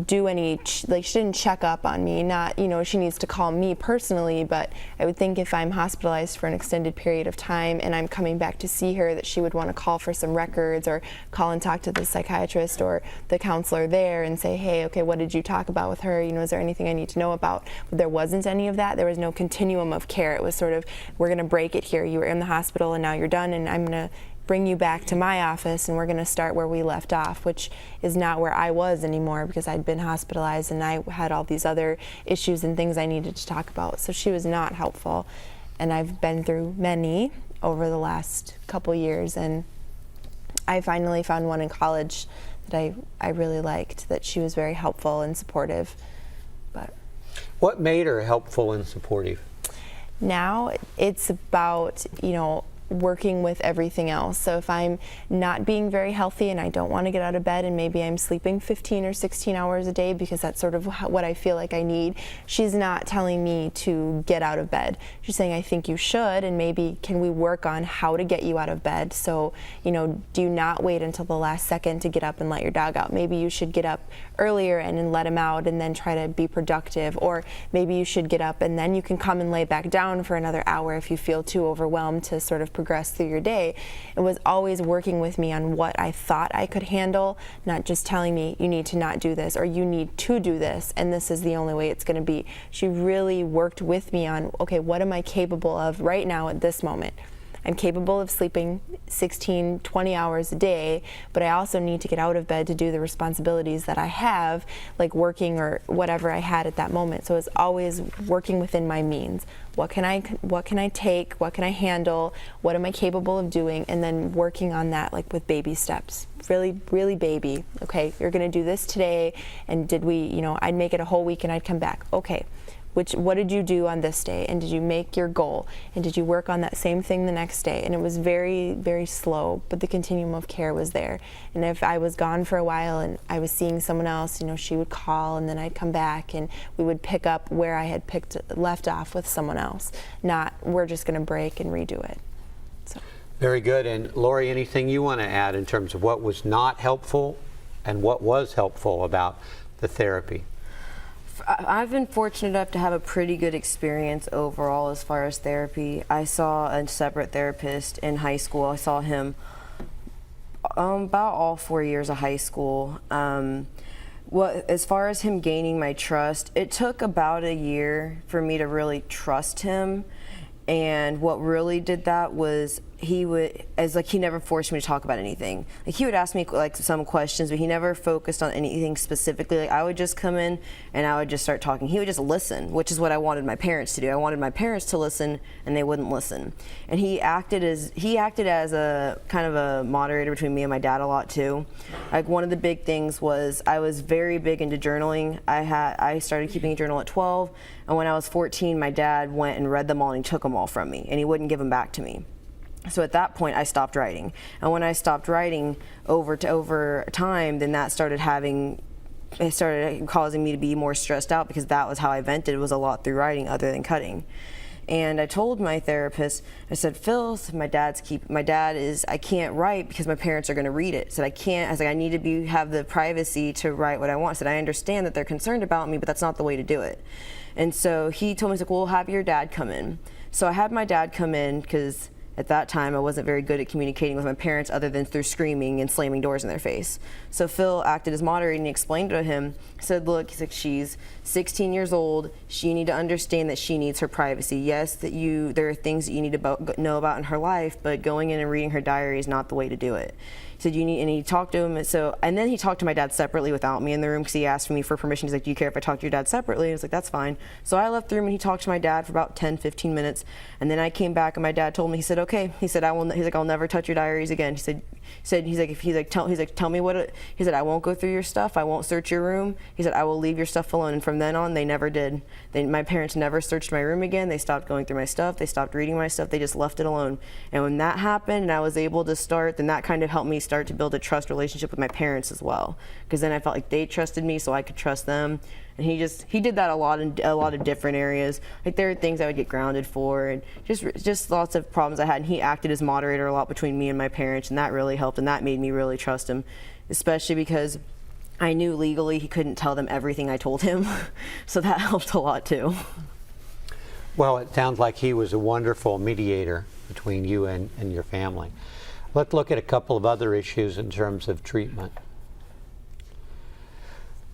do any, she didn't check up on me. Not, she needs to call me personally, but I would think if I'm hospitalized for an extended period of time and I'm coming back to see her, that she would want to call for some records or call and talk to the psychiatrist or the counselor there and say, hey, okay, what did you talk about with her? Is there anything I need to know about? But there wasn't any of that. There was no continuum of care. It was sort of, we're going to break it here. You were in the hospital and now you're done, and I'm going to bring you back to my office and we're going to start where we left off, which is not where I was anymore because I'd been hospitalized and I had all these other issues and things I needed to talk about. So she was not helpful, and I've been through many over the last couple years, and I finally found one in college that I really liked, that she was very helpful and supportive. But What made her helpful and supportive? now it's about, working with everything else. So if I'm not being very healthy and I don't want to get out of bed and maybe I'm sleeping 15 or 16 hours a day because that's sort of what I feel like I need, she's not telling me to get out of bed. She's saying, I think you should, and maybe can we work on how to get you out of bed? So, do not wait until the last second to get up and let your dog out. Maybe you should get up earlier and let him out and then try to be productive. Or maybe you should get up and then you can come and lay back down for another hour if you feel too overwhelmed to sort of progress through your day. It was always working with me on what I thought I could handle, not just telling me you need to not do this or you need to do this and this is the only way it's going to be. She really worked with me on, okay, what am I capable of right now at this moment? I'm capable of sleeping 16, 20 hours a day, but I also need to get out of bed to do the responsibilities that I have, like working or whatever I had at that moment. So it's always working within my means. What can I take? What can I handle? What am I capable of doing? And then working on that, like with baby steps. Really, really baby. Okay, you're going to do this today, and I'd make it a whole week and I'd come back. Okay. What did you do on this day? And did you make your goal? And did you work on that same thing the next day? And it was very, very slow, but the continuum of care was there. And if I was gone for a while and I was seeing someone else, she would call and then I'd come back and we would pick up where I had left off with someone else. Not, we're just going to break and redo it. So. Very good. And Lori, anything you want to add in terms of what was not helpful and what was helpful about the therapy? I've been fortunate enough to have a pretty good experience overall as far as therapy. I saw a separate therapist in high school. I saw him about all 4 years of high school. As far as him gaining my trust, it took about a year for me to really trust him. And what really did that was he never forced me to talk about anything. Like, he would ask me like some questions, but he never focused on anything specifically. Like, I would just come in and I would just start talking. He would just listen, which is what I wanted my parents to do. I wanted my parents to listen, and they wouldn't listen. And he acted as a kind of a moderator between me and my dad a lot too. Like, one of the big things was I was very big into journaling. I started keeping a journal at 12, and when I was 14, my dad went and read them all and he took them all from me, and he wouldn't give them back to me. So at that point, I stopped writing. And when I stopped writing over time, then it started causing me to be more stressed out, because that was how I vented, was a lot through writing other than cutting. And I told my therapist, I said, Phil, I can't write because my parents are going to read it. I said, I need to have the privacy to write what I want. I said, I understand that they're concerned about me, but that's not the way to do it. And so he told me, he's like, well, we'll have your dad come in. So I had my dad come in, because at that time, I wasn't very good at communicating with my parents other than through screaming and slamming doors in their face. So Phil acted as moderator, and he explained to him, he said, look, he's like, she's 16 years old. You need to understand that she needs her privacy. Yes, there are things that you need to know about in her life, but going in and reading her diary is not the way to do it. He said, and he talked to him, and then he talked to my dad separately without me in the room, because he asked me for permission. He's like, do you care if I talk to your dad separately? And I was like, that's fine. So I left the room and he talked to my dad for about 10, 15 minutes. And then I came back and my dad told me, he said, okay. He said, I'll never touch your diaries again. He said, tell me what he said, I won't go through your stuff, I won't search your room. He said, I will leave your stuff alone. And from then on, they never did. My parents never searched my room again. They stopped going through my stuff. They stopped reading my stuff. They just left it alone. And when that happened and I was able to start, then that kind of helped me start to build a trust relationship with my parents as well. Because then I felt like they trusted me, so I could trust them. And he did that a lot in a lot of different areas. Like there are things I would get grounded for, and just lots of problems I had. And he acted as moderator a lot between me and my parents, and that really helped, and that made me really trust him, especially because I knew legally he couldn't tell them everything I told him. So that helped a lot too. Well, it sounds like he was a wonderful mediator between you and your family. Let's look at a couple of other issues in terms of treatment.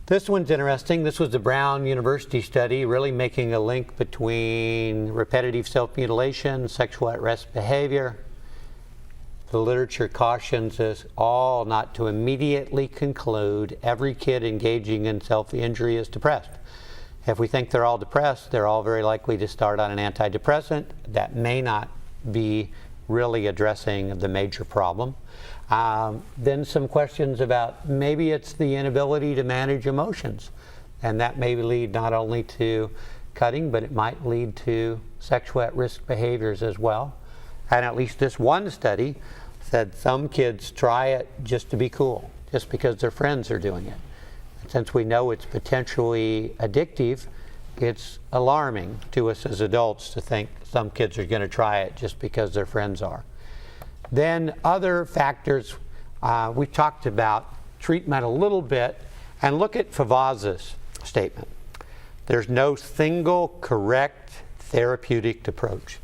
This one's interesting. This was the Brown University study really making a link between repetitive self-mutilation, sexual at-risk behavior. The literature cautions us all not to immediately conclude every kid engaging in self-injury is depressed. If we think they're all depressed, they're all very likely to start on an antidepressant. That may not be really addressing the major problem. Then some questions about maybe it's the inability to manage emotions, and that may lead not only to cutting, but it might lead to sexual at-risk behaviors as well. And at least this one study said some kids try it just to be cool, just because their friends are doing it. And since we know it's potentially addictive, it's alarming to us as adults to think some kids are going to try it just because their friends are. Then other factors, we talked about treatment a little bit, and look at Favaz's statement. There's no single correct therapeutic approach.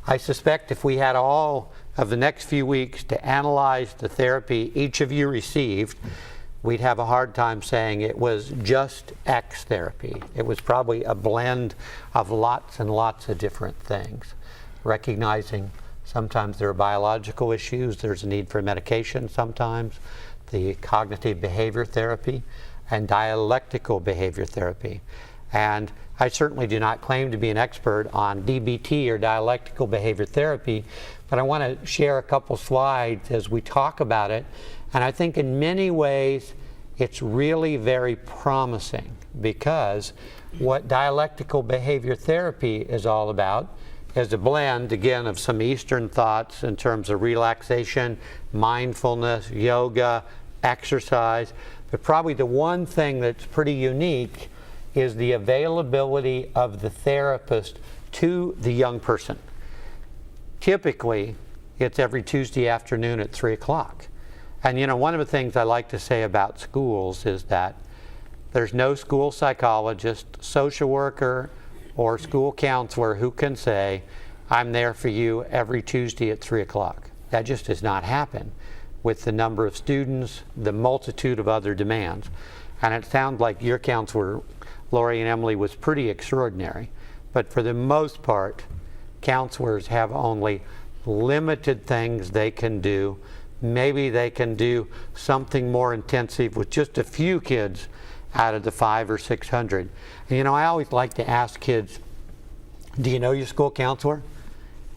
I suspect if we had all of the next few weeks to analyze the therapy each of you received, we'd have a hard time saying it was just X therapy. It was probably a blend of lots and lots of different things, recognizing sometimes there are biological issues, there's a need for medication sometimes, the cognitive behavior therapy, and dialectical behavior therapy. And I certainly do not claim to be an expert on DBT or dialectical behavior therapy, but I want to share a couple slides as we talk about it. And I think in many ways it's really very promising, because what dialectical behavior therapy is all about is a blend, again, of some Eastern thoughts in terms of relaxation, mindfulness, yoga, exercise. But probably the one thing that's pretty unique is the availability of the therapist to the young person. Typically, it's every Tuesday afternoon at 3 o'clock. And you know, one of the things I like to say about schools is that there's no school psychologist, social worker, or school counselor who can say, I'm there for you every Tuesday at 3 o'clock. That just does not happen with the number of students, the multitude of other demands. And it sounds like your counselor, Lori and Emily, was pretty extraordinary. But for the most part, counselors have only limited things they can do. Maybe they can do something more intensive with just a few kids out of the 500 or 600. And you know, I always like to ask kids, do you know your school counselor?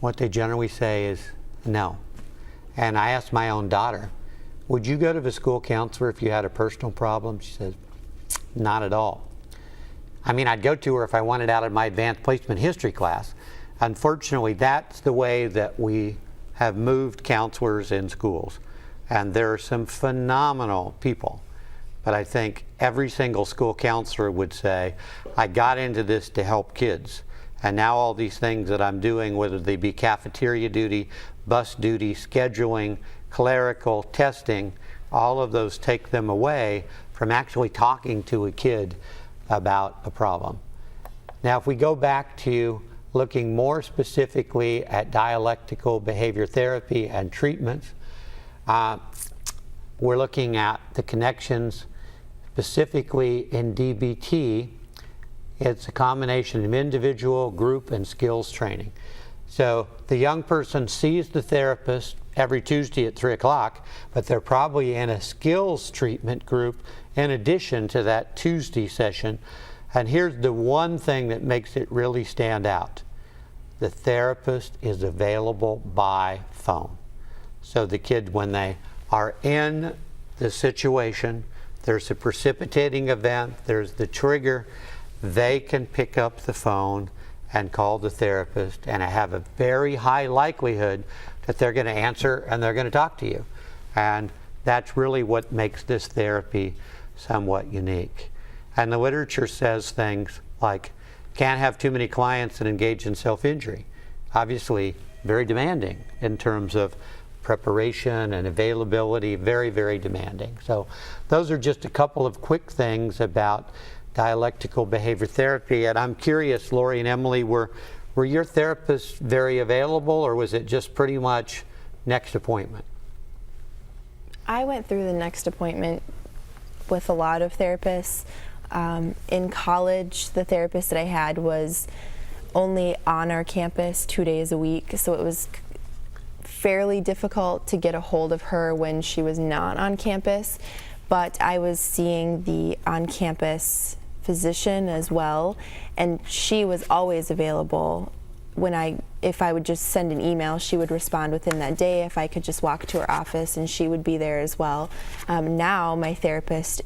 What they generally say is no. And I asked my own daughter, would you go to the school counselor if you had a personal problem? She says, not at all. I mean, I'd go to her if I wanted out of my advanced placement history class. Unfortunately, that's the way that we have moved counselors in schools. And there are some phenomenal people. But I think every single school counselor would say, I got into this to help kids. And now all these things that I'm doing, whether they be cafeteria duty, bus duty, scheduling, clerical, testing, all of those take them away from actually talking to a kid about a problem. Now, if we go back to looking more specifically at dialectical behavior therapy and treatments, we're looking at the connections specifically in DBT. It's a combination of individual, group, and skills training. So the young person sees the therapist every Tuesday at 3 o'clock, but they're probably in a skills treatment group in addition to that Tuesday session. And here's the one thing that makes it really stand out. The therapist is available by phone. So the kid, when they are in the situation, there's a precipitating event, there's the trigger, they can pick up the phone and call the therapist and have a very high likelihood that they're going to answer and they're going to talk to you. And that's really what makes this therapy somewhat unique. And the literature says things like, can't have too many clients that engage in self-injury. Obviously, very demanding in terms of preparation and availability, very, very demanding. So those are just a couple of quick things about dialectical behavior therapy. And I'm curious, Lori and Emily, were your therapists very available, or was it just pretty much next appointment? I went through the next appointment with a lot of therapists. In college, the therapist that I had was only on our campus 2 days a week, so it was fairly difficult to get a hold of her when she was not on campus. But I was seeing the on-campus physician as well, and she was always available. If I would just send an email, she would respond within that day. If I could just walk to her office, and she would be there as well. Now my therapist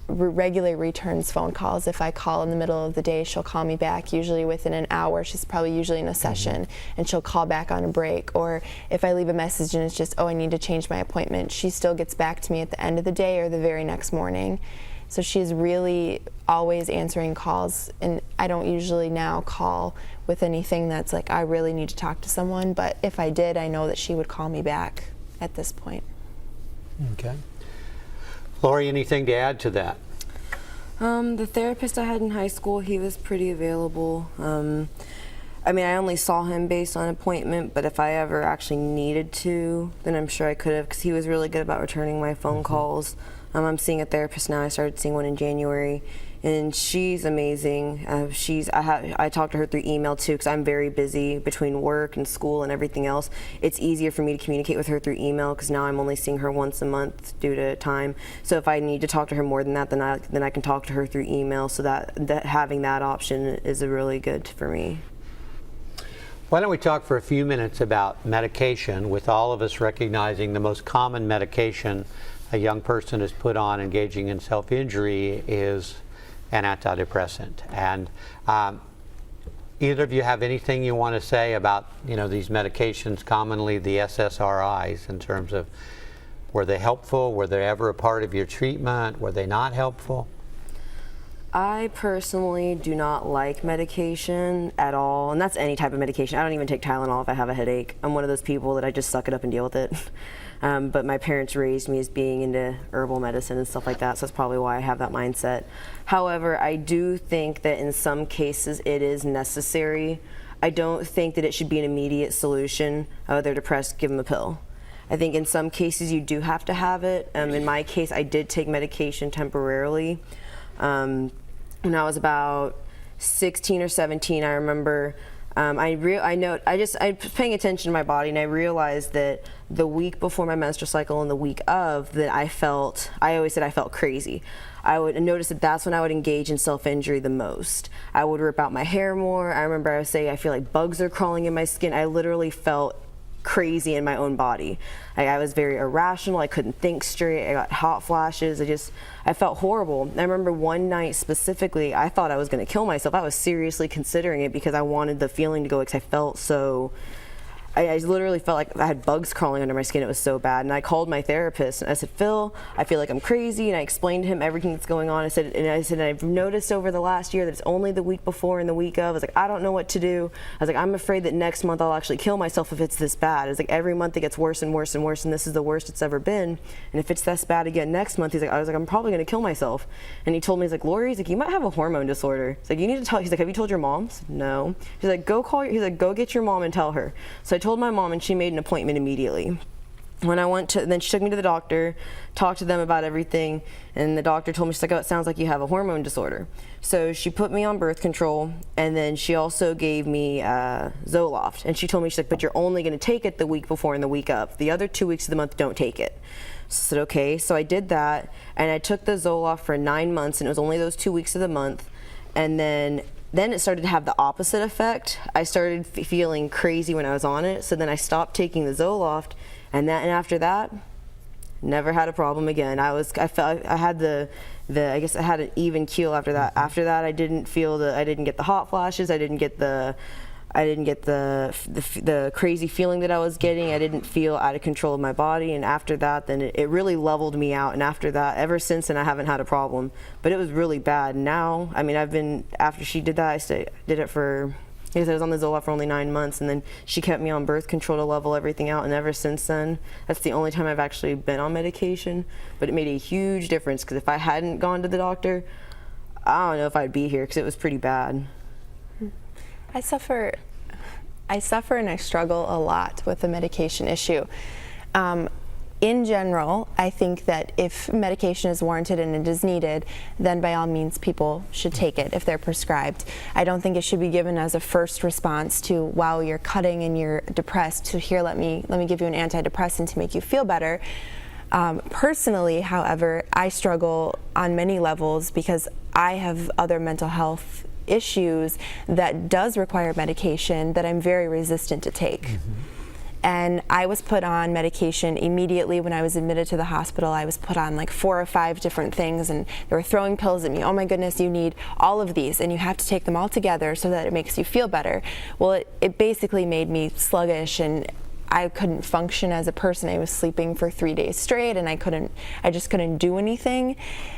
regularly returns phone calls. If I call in the middle of the day, she'll call me back usually within an hour. She's probably usually in a session, and she'll call back on a break. Or if I leave a message and it's just, oh, I need to change my appointment, she still gets back to me at the end of the day or the very next morning. So she's really always answering calls, and I don't usually now call with anything that's like, I really need to talk to someone, but if I did, I know that she would call me back at this point. Okay. Lori, anything to add to that? The therapist I had in high school, he was pretty available. I mean, I only saw him based on appointment, but if I ever actually needed to, then I'm sure I could have, because he was really good about returning my phone calls. I'm seeing a therapist now. I started seeing one in January, and she's amazing. I talk to her through email too, because I'm very busy between work and school and everything else. It's easier for me to communicate with her through email, because now I'm only seeing her once a month due to time. So if I need to talk to her more than that, then I can talk to her through email. So that having that option is really good for me. Why don't we talk for a few minutes about medication, with all of us recognizing the most common medication a young person is put on engaging in self-injury is an antidepressant. And either of you have anything you want to say about, these medications, commonly the SSRIs, in terms of, were they helpful? Were they ever a part of your treatment? Were they not helpful? I personally do not like medication at all, and that's any type of medication. I don't even take Tylenol if I have a headache. I'm one of those people that I just suck it up and deal with it. But my parents raised me as being into herbal medicine and stuff like that, so that's probably why I have that mindset. However, I do think that in some cases it is necessary. I don't think that it should be an immediate solution. Oh, they're depressed, give them a pill. I think in some cases you do have to have it. In my case, I did take medication temporarily. When I was about 16 or 17, I remember I was paying attention to my body, and I realized that the week before my menstrual cycle and the week of, that I always said I felt crazy. I would notice that that's when I would engage in self-injury the most. I would rip out my hair more. I remember I would say I feel like bugs are crawling in my skin. I literally felt crazy in my own body. I was very irrational. I couldn't think straight. I got hot flashes. I felt horrible. I remember one night specifically, I thought I was going to kill myself. I was seriously considering it, because I wanted the feeling to go, because I felt so, I literally felt like I had bugs crawling under my skin. It was so bad. And I called my therapist, and I said, Phil, I feel like I'm crazy. And I explained to him everything that's going on. I said, I've noticed over the last year that it's only the week before and the week of. I was like, I don't know what to do. I was like, I'm afraid that next month I'll actually kill myself if it's this bad. It's like every month it gets worse and worse and worse, and this is the worst it's ever been. And if it's this bad again next month, I was like, I'm probably going to kill myself. And he told me, he's like, Lori, you might have a hormone disorder. He's like, you need to tell. He's like, have you told your mom? I said, no. He's like, go get your mom and tell her. So I told my mom, and she made an appointment immediately. When I went to, then she took me to the doctor, talked to them about everything, and the doctor told me, she's like, oh, it sounds like you have a hormone disorder. So she put me on birth control, and then she also gave me Zoloft. And she told me, she's like, but you're only going to take it the week before and the week of. The other 2 weeks of the month, don't take it. So I said, okay. So I did that, and I took the Zoloft for 9 months, and it was only those 2 weeks of the month. And then it started to have the opposite effect. I started feeling crazy when I was on it, so then I stopped taking the Zoloft, and after that, never had a problem again. I felt I had I guess I had an even keel after that. After that, I didn't get the hot flashes. I didn't get the crazy feeling that I was getting. I didn't feel out of control of my body. And after that, then it really leveled me out. And after that, ever since then, I haven't had a problem. But it was really bad. Now, I mean, after she did that, I did it for, I guess I was on the Zoloft for only 9 months, and then she kept me on birth control to level everything out. And ever since then, that's the only time I've actually been on medication. But it made a huge difference, because if I hadn't gone to the doctor, I don't know if I'd be here, because it was pretty bad. I suffer and I struggle a lot with the medication issue. In general, I think that if medication is warranted and it is needed, then by all means people should take it if they're prescribed. I don't think it should be given as a first response to, wow, you're cutting and you're depressed, so here, let me give you an antidepressant to make you feel better. Personally, however, I struggle on many levels because I have other mental health issues that does require medication that I'm very resistant to take. And I was put on medication immediately when I was admitted to the hospital. I was put on like 4 or 5 different things, and they were throwing pills at me. Oh my goodness, you need all of these, and you have to take them all together so that it makes you feel better. Well, it basically made me sluggish, and I couldn't function as a person. I was sleeping for 3 days straight, and I just couldn't do anything.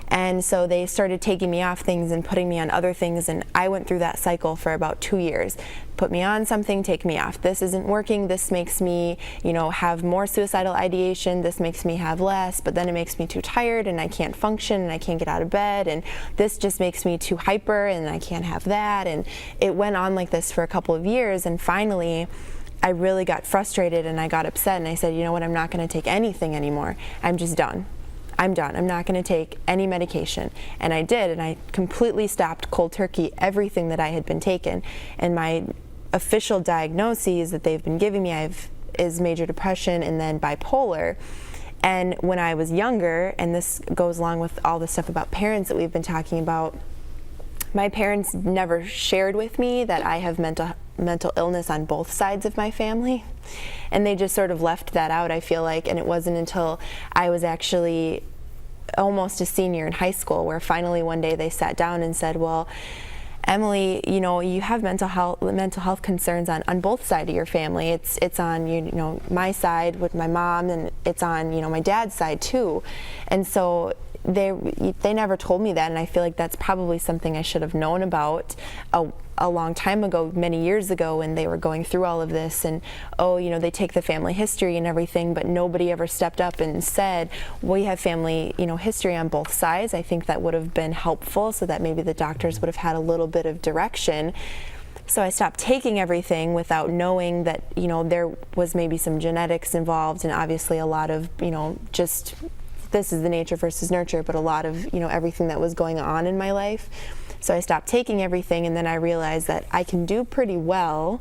And so they started taking me off things and putting me on other things, and I went through that cycle for about 2 years. Put me on something, take me off. This isn't working. This makes me, have more suicidal ideation. This makes me have less, but then it makes me too tired and I can't function and I can't get out of bed. And this just makes me too hyper and I can't have that. And it went on like this for a couple of years, and finally I really got frustrated and I got upset, and I said, you know what, I'm not going to take anything anymore. I'm just done. I'm done. I'm not going to take any medication. And I did, and I completely stopped cold turkey everything that I had been taking. And my official diagnoses that they've been giving me is major depression and then bipolar. And when I was younger, and this goes along with all the stuff about parents that we've been talking about, my parents never shared with me that I have mental illness on both sides of my family. And they just sort of left that out, I feel like. And it wasn't until I was actually almost a senior in high school where finally one day they sat down and said, well, Emily, you have mental health concerns on both sides of your family. It's on my side with my mom, and it's on my dad's side too. And so they never told me that, and I feel like that's probably something I should have known about a long time ago, many years ago, when they were going through all of this. And they take the family history and everything, but nobody ever stepped up and said, we have family history on both sides. I think that would have been helpful, so that maybe the doctors would have had a little bit of direction. So I stopped taking everything without knowing that there was maybe some genetics involved, and obviously a lot of just this is the nature versus nurture, but a lot of everything that was going on in my life. So I stopped taking everything, and then I realized that I can do pretty well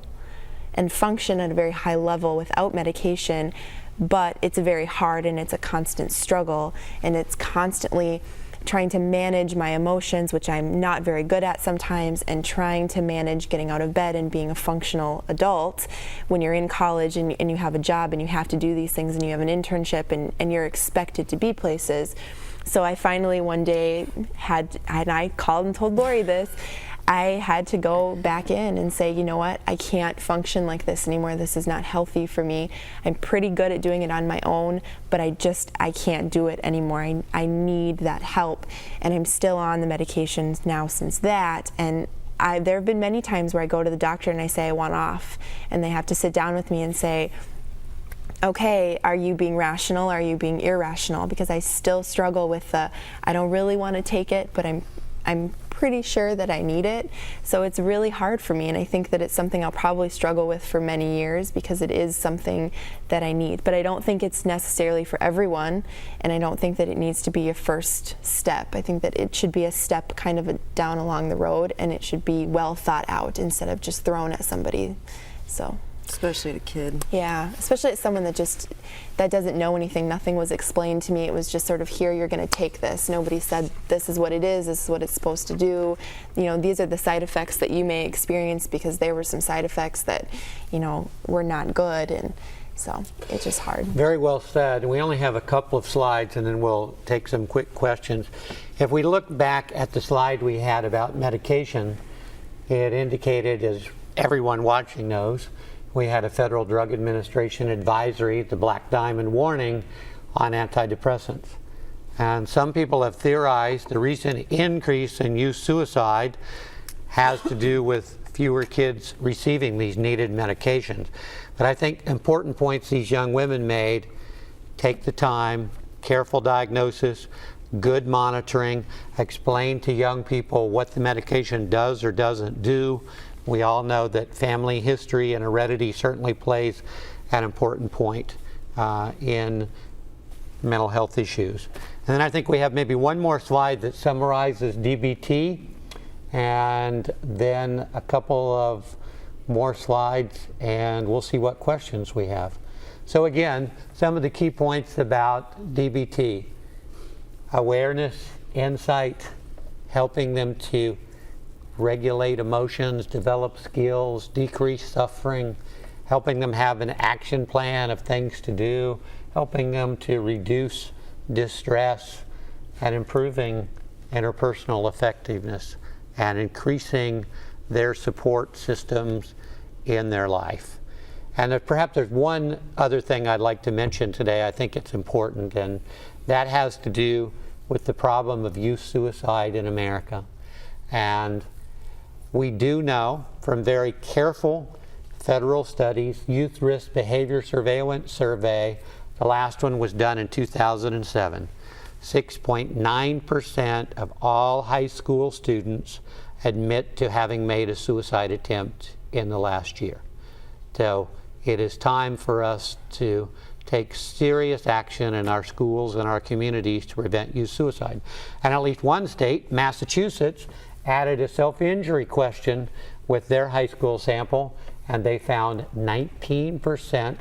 and function at a very high level without medication, but it's very hard and it's a constant struggle, and it's constantly trying to manage my emotions, which I'm not very good at sometimes, and trying to manage getting out of bed and being a functional adult when you're in college and you have a job and you have to do these things and you have an internship and you're expected to be places. So I finally one day I called and told Lori this. I had to go back in and say, you know what, I can't function like this anymore. This is not healthy for me. I'm pretty good at doing it on my own, but I can't do it anymore. I need that help. And I'm still on the medications now since that. And there have been many times where I go to the doctor and I say I want off, and they have to sit down with me and say, okay, are you being rational? Are you being irrational? Because I still struggle with I don't really want to take it, but I'm pretty sure that I need it. So it's really hard for me, and I think that it's something I'll probably struggle with for many years because it is something that I need. But I don't think it's necessarily for everyone, and I don't think that it needs to be a first step. I think that it should be a step kind of down along the road, and it should be well thought out instead of just thrown at somebody. So. Especially at a kid. Yeah, especially at someone that doesn't know anything. Nothing was explained to me. It was just sort of, here, you're going to take this. Nobody said this is what it is, this is what it's supposed to do. These are the side effects that you may experience, because there were some side effects that, were not good. And So it's just hard. Very well said. We only have a couple of slides and then we'll take some quick questions. If we look back at the slide we had about medication, it indicated, as everyone watching knows, we had a Federal Drug Administration advisory, the Black Diamond warning on antidepressants. And some people have theorized the recent increase in youth suicide has to do with fewer kids receiving these needed medications. But I think important points these young women made: take the time, careful diagnosis, good monitoring, explain to young people what the medication does or doesn't do. We all know that family history and heredity certainly plays an important point in mental health issues. And then I think we have maybe one more slide that summarizes DBT, and then a couple of more slides, and we'll see what questions we have. So again, some of the key points about DBT: awareness, insight, helping them to regulate emotions, develop skills, decrease suffering, helping them have an action plan of things to do, helping them to reduce distress, and improving interpersonal effectiveness, and increasing their support systems in their life. And perhaps there's one other thing I'd like to mention today. I think it's important, and that has to do with the problem of youth suicide in America. And we do know from very careful federal studies, Youth Risk Behavior Surveillance Survey, the last one was done in 2007, 6.9% of all high school students admit to having made a suicide attempt in the last year. So it is time for us to take serious action in our schools and our communities to prevent youth suicide. And at least one state, Massachusetts, added a self-injury question with their high school sample, and they found 19%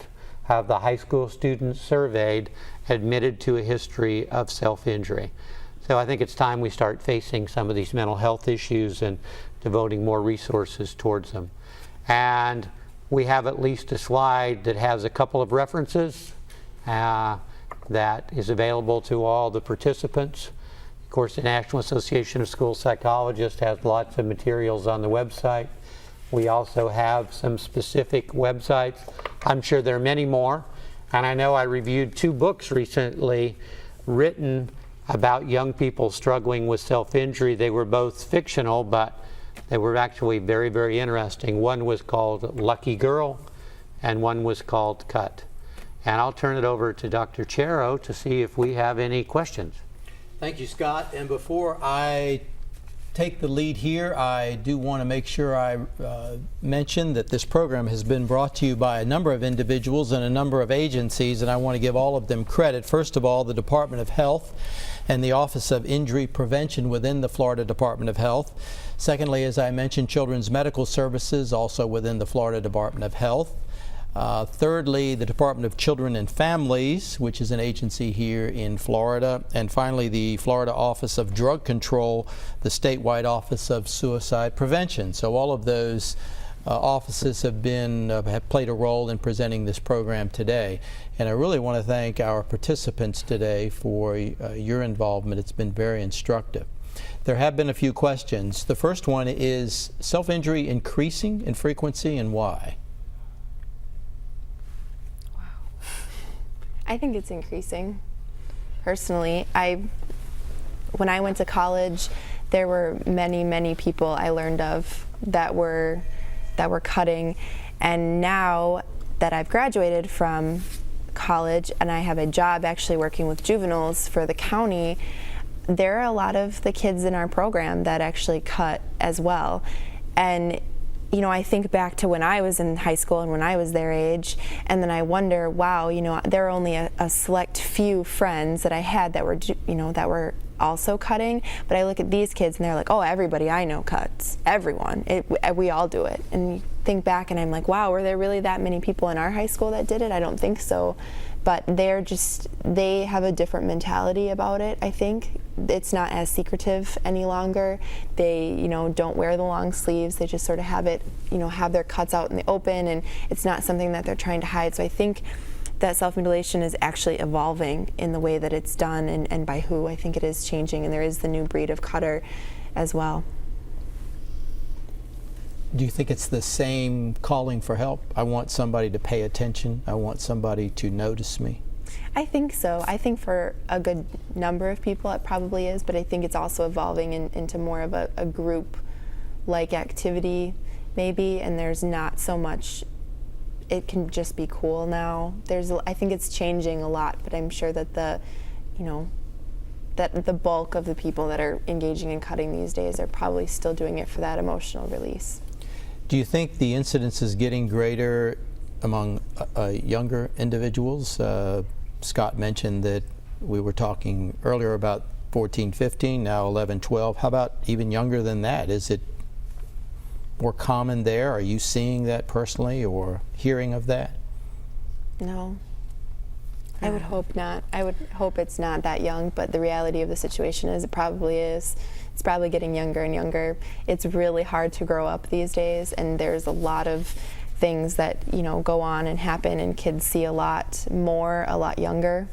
of the high school students surveyed admitted to a history of self-injury. So I think it's time we start facing some of these mental health issues and devoting more resources towards them. And we have at least a slide that has a couple of references that is available to all the participants. Of course, the National Association of School Psychologists has lots of materials on the website. We also have some specific websites. I'm sure there are many more. And I know I reviewed 2 books recently written about young people struggling with self-injury. They were both fictional, but they were actually very, very interesting. One was called Lucky Girl, and one was called Cut. And I'll turn it over to Dr. Chero to see if we have any questions. Thank you, Scott. And before I take the lead here, I do want to make sure I mention that this program has been brought to you by a number of individuals and a number of agencies, and I want to give all of them credit. First of all, the Department of Health and the Office of Injury Prevention within the Florida Department of Health. Secondly, as I mentioned, Children's Medical Services, also within the Florida Department of Health. Thirdly, the Department of Children and Families, which is an agency here in Florida. And finally, the Florida Office of Drug Control, the statewide Office of Suicide Prevention. So all of those offices have played a role in presenting this program today. And I really want to thank our participants today for your involvement. It's been very instructive. There have been a few questions. The first one is self-injury increasing in frequency, and why? I think it's increasing. Personally, when I went to college, there were many, many people I learned of that were cutting, and now that I've graduated from college and I have a job actually working with juveniles for the county, there are a lot of the kids in our program that actually cut as well. And you know, I think back to when I was in high school and when I was their age, and then I wonder, wow, you know, there are only a select few friends that I had that were, you know, that were also cutting. But I look at these kids and they're like, oh, everybody I know cuts. Everyone. We all do it. And you think back and I'm like, wow, were there really that many people in our high school that did it? I don't think so. But they have a different mentality about it, I think. It's not as secretive any longer. They, you know, don't wear the long sleeves. They just sort of have it, you know, have their cuts out in the open, and it's not something that they're trying to hide. So I think that self-mutilation is actually evolving in the way that it's done, and by who. I think it is changing, and there is the new breed of cutter as well. Do you think it's the same calling for help? I want somebody to pay attention. I want somebody to notice me. I think so. I think for a good number of people it probably is, but I think it's also evolving into more of a group-like activity maybe, and there's not so much, it can just be cool now. I think it's changing a lot, but I'm sure that that the bulk of the people that are engaging in cutting these days are probably still doing it for that emotional release. Do you think the incidence is getting greater among younger individuals? Scott mentioned that we were talking earlier about 14, 15, now 11, 12. How about even younger than that? Is it more common there? Are you seeing that personally or hearing of that? No. I would hope not. I would hope it's not that young, but the reality of the situation is it probably is. It's probably getting younger and younger. It's really hard to grow up these days, and there's a lot of things that go on and happen, and kids see a lot more a lot younger.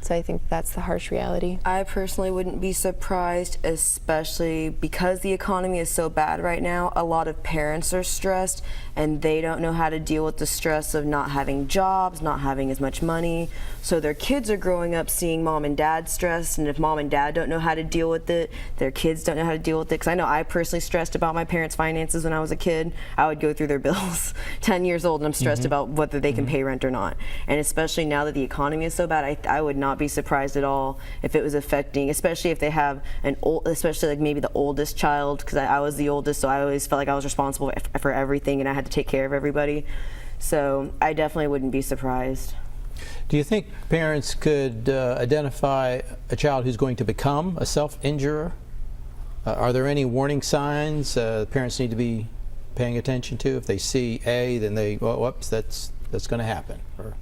So I think that's the harsh reality. I personally wouldn't be surprised, especially because the economy is so bad right now. A lot of parents are stressed, and they don't know how to deal with the stress of not having jobs, not having as much money. So their kids are growing up seeing mom and dad stressed, and if mom and dad don't know how to deal with it, their kids don't know how to deal with it. Because I know I personally stressed about my parents' finances when I was a kid. I would go through their bills 10 years old, and I'm stressed about whether they can pay rent or not. And especially now that the economy is so bad, I would not be surprised at all if it was affecting, especially if they have especially like maybe the oldest child, because I was the oldest, so I always felt like I was responsible for everything, and I had to take care of everybody. So I definitely wouldn't be surprised. Do you think parents could identify a child who's going to become a self-injurer? Are there any warning signs parents need to be paying attention to? If they see A, then they, well, whoops, that's going to happen. Or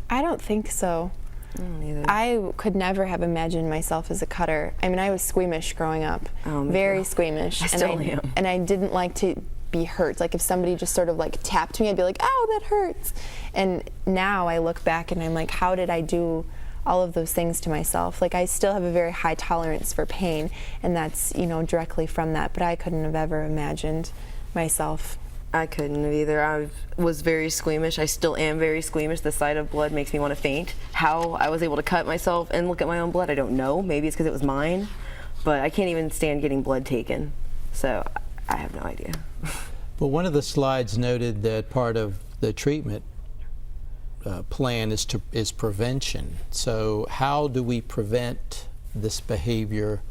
I don't think so. Neither. I could never have imagined myself as a cutter. I mean, I was squeamish growing up, very squeamish. I still am. And I didn't like to be hurt. Like if somebody just sort of like tapped me, I'd be like, "Ow, that hurts." And now I look back and I'm like, how did I do all of those things to myself? Like I still have a very high tolerance for pain, and that's directly from that. But I couldn't have ever imagined myself. I couldn't have either. I was very squeamish. I still am very squeamish. The sight of blood makes me want to faint. How I was able to cut myself and look at my own blood, I don't know. Maybe it's because it was mine, but I can't even stand getting blood taken. So I have no idea. Well, one of the slides noted that part of the treatment plan is prevention. So how do we prevent this behavior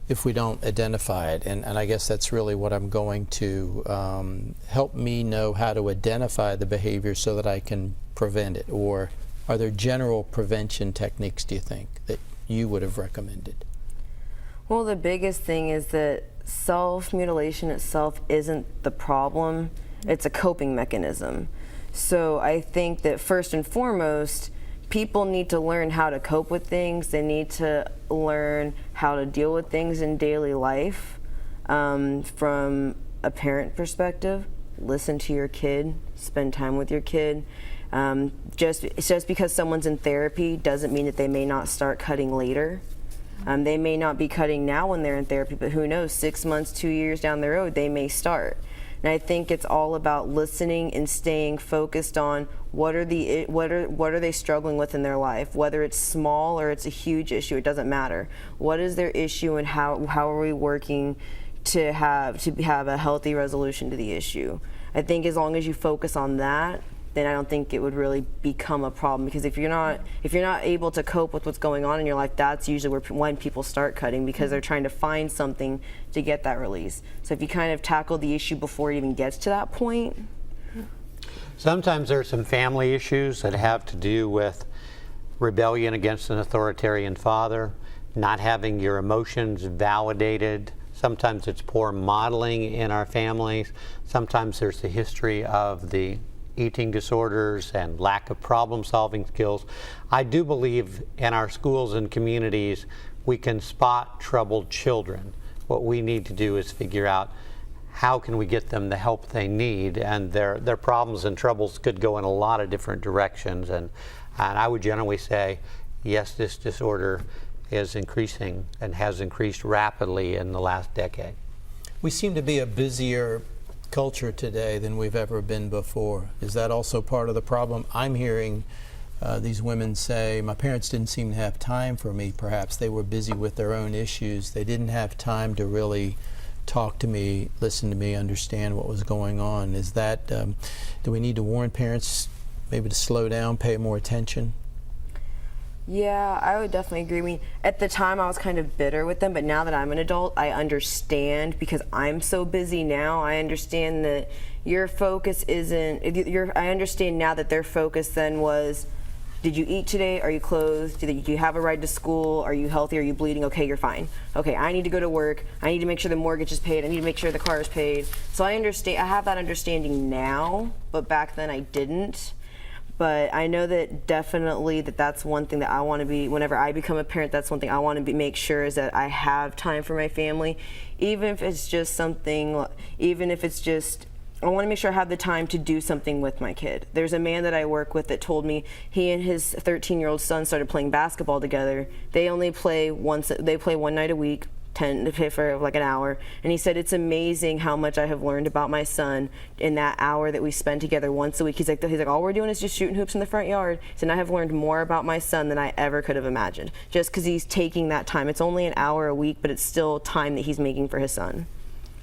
if we don't identify it? And I guess that's really what I'm going to help me know how to identify the behavior so that I can prevent it. Or are there general prevention techniques, do you think, that you would have recommended? Well, the biggest thing is that self-mutilation itself isn't the problem. It's a coping mechanism. So I think that first and foremost, people need to learn how to cope with things. They need to learn how to deal with things in daily life. From a parent perspective, listen to your kid, spend time with your kid. Just because someone's in therapy doesn't mean that they may not start cutting later. They may not be cutting now when they're in therapy, but who knows, 6 months, 2 years down the road, they may start. And I think it's all about listening and staying focused on what are they struggling with in their life, whether it's small or it's a huge issue, it doesn't matter. What is their issue, and how are we working to have a healthy resolution to the issue? I think as long as you focus on that, then I don't think it would really become a problem, because if you're not able to cope with what's going on in your life, that's usually when people start cutting, because they're trying to find something to get that release. So if you kind of tackle the issue before it even gets to that point. Sometimes there's some family issues that have to do with rebellion against an authoritarian father, not having your emotions validated. Sometimes it's poor modeling in our families. Sometimes there's the history of the eating disorders and lack of problem-solving skills. I do believe in our schools and communities we can spot troubled children. What we need to do is figure out how can we get them the help they need? And their problems and troubles could go in a lot of different directions. And I would generally say, yes, this disorder is increasing and has increased rapidly in the last decade. We seem to be a busier culture today than we've ever been before. Is that also part of the problem? I'm hearing these women say, my parents didn't seem to have time for me. Perhaps they were busy with their own issues. They didn't have time to really talk to me, listen to me, understand what was going on. Is that, do we need to warn parents maybe to slow down, pay more attention? Yeah, I would definitely agree. I mean, at the time I was kind of bitter with them, but now that I'm an adult, I understand because I'm so busy now. I understand that your focus isn't, I understand now that their focus then was, did you eat today? Are you clothed? Do you have a ride to school? Are you healthy? Are you bleeding? Okay, you're fine. Okay, I need to go to work. I need to make sure the mortgage is paid. I need to make sure the car is paid. So I understand, I have that understanding now, but back then I didn't. But I know that definitely that's one thing that I want to be, whenever I become a parent, that's one thing I want to make sure is that I have time for my family. Even if it's just something, I want to make sure I have the time to do something with my kid. There's a man that I work with that told me he and his 13-year-old son started playing basketball together. They only play one night a week, for like an hour, and he said it's amazing how much I have learned about my son in that hour that we spend together once a week. He's like all we're doing is just shooting hoops in the front yard. He said I have learned more about my son than I ever could have imagined, just because he's taking that time. It's only an hour a week, but it's still time that he's making for his son.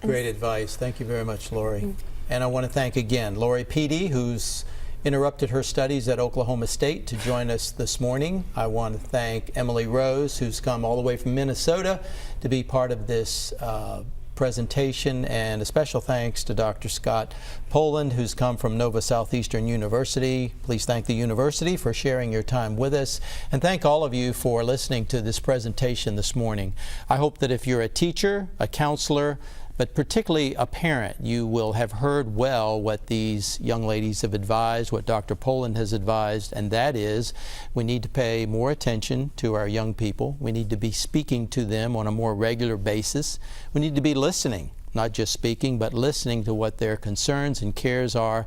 Great advice. Thank you very much, Lori. And I want to thank again Lori Petey, who's interrupted her studies at Oklahoma State to join us this morning. I want to thank Emily Rose, who's come all the way from Minnesota to be part of this presentation, and a special thanks to Dr. Scott Poland, who's come from Nova Southeastern University. Please thank the university for sharing your time with us, and thank all of you for listening to this presentation this morning. I hope that if you're a teacher, a counselor, but particularly a parent, you will have heard well what these young ladies have advised, what Dr. Poland has advised, and that is we need to pay more attention to our young people. We need to be speaking to them on a more regular basis. We need to be listening, not just speaking, but listening to what their concerns and cares are,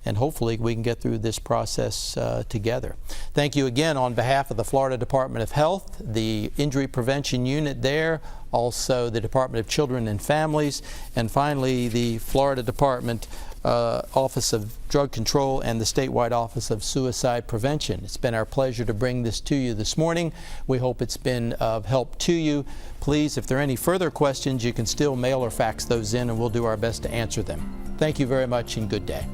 and hopefully we can get through this process together. Thank you again on behalf of the Florida Department of Health, the Injury Prevention Unit there, also the Department of Children and Families, and finally the Florida Department Office of Drug Control and the statewide Office of Suicide Prevention. It's been our pleasure to bring this to you this morning. We hope it's been of help to you. Please, if there are any further questions, you can still mail or fax those in, and we'll do our best to answer them. Thank you very much, and good day.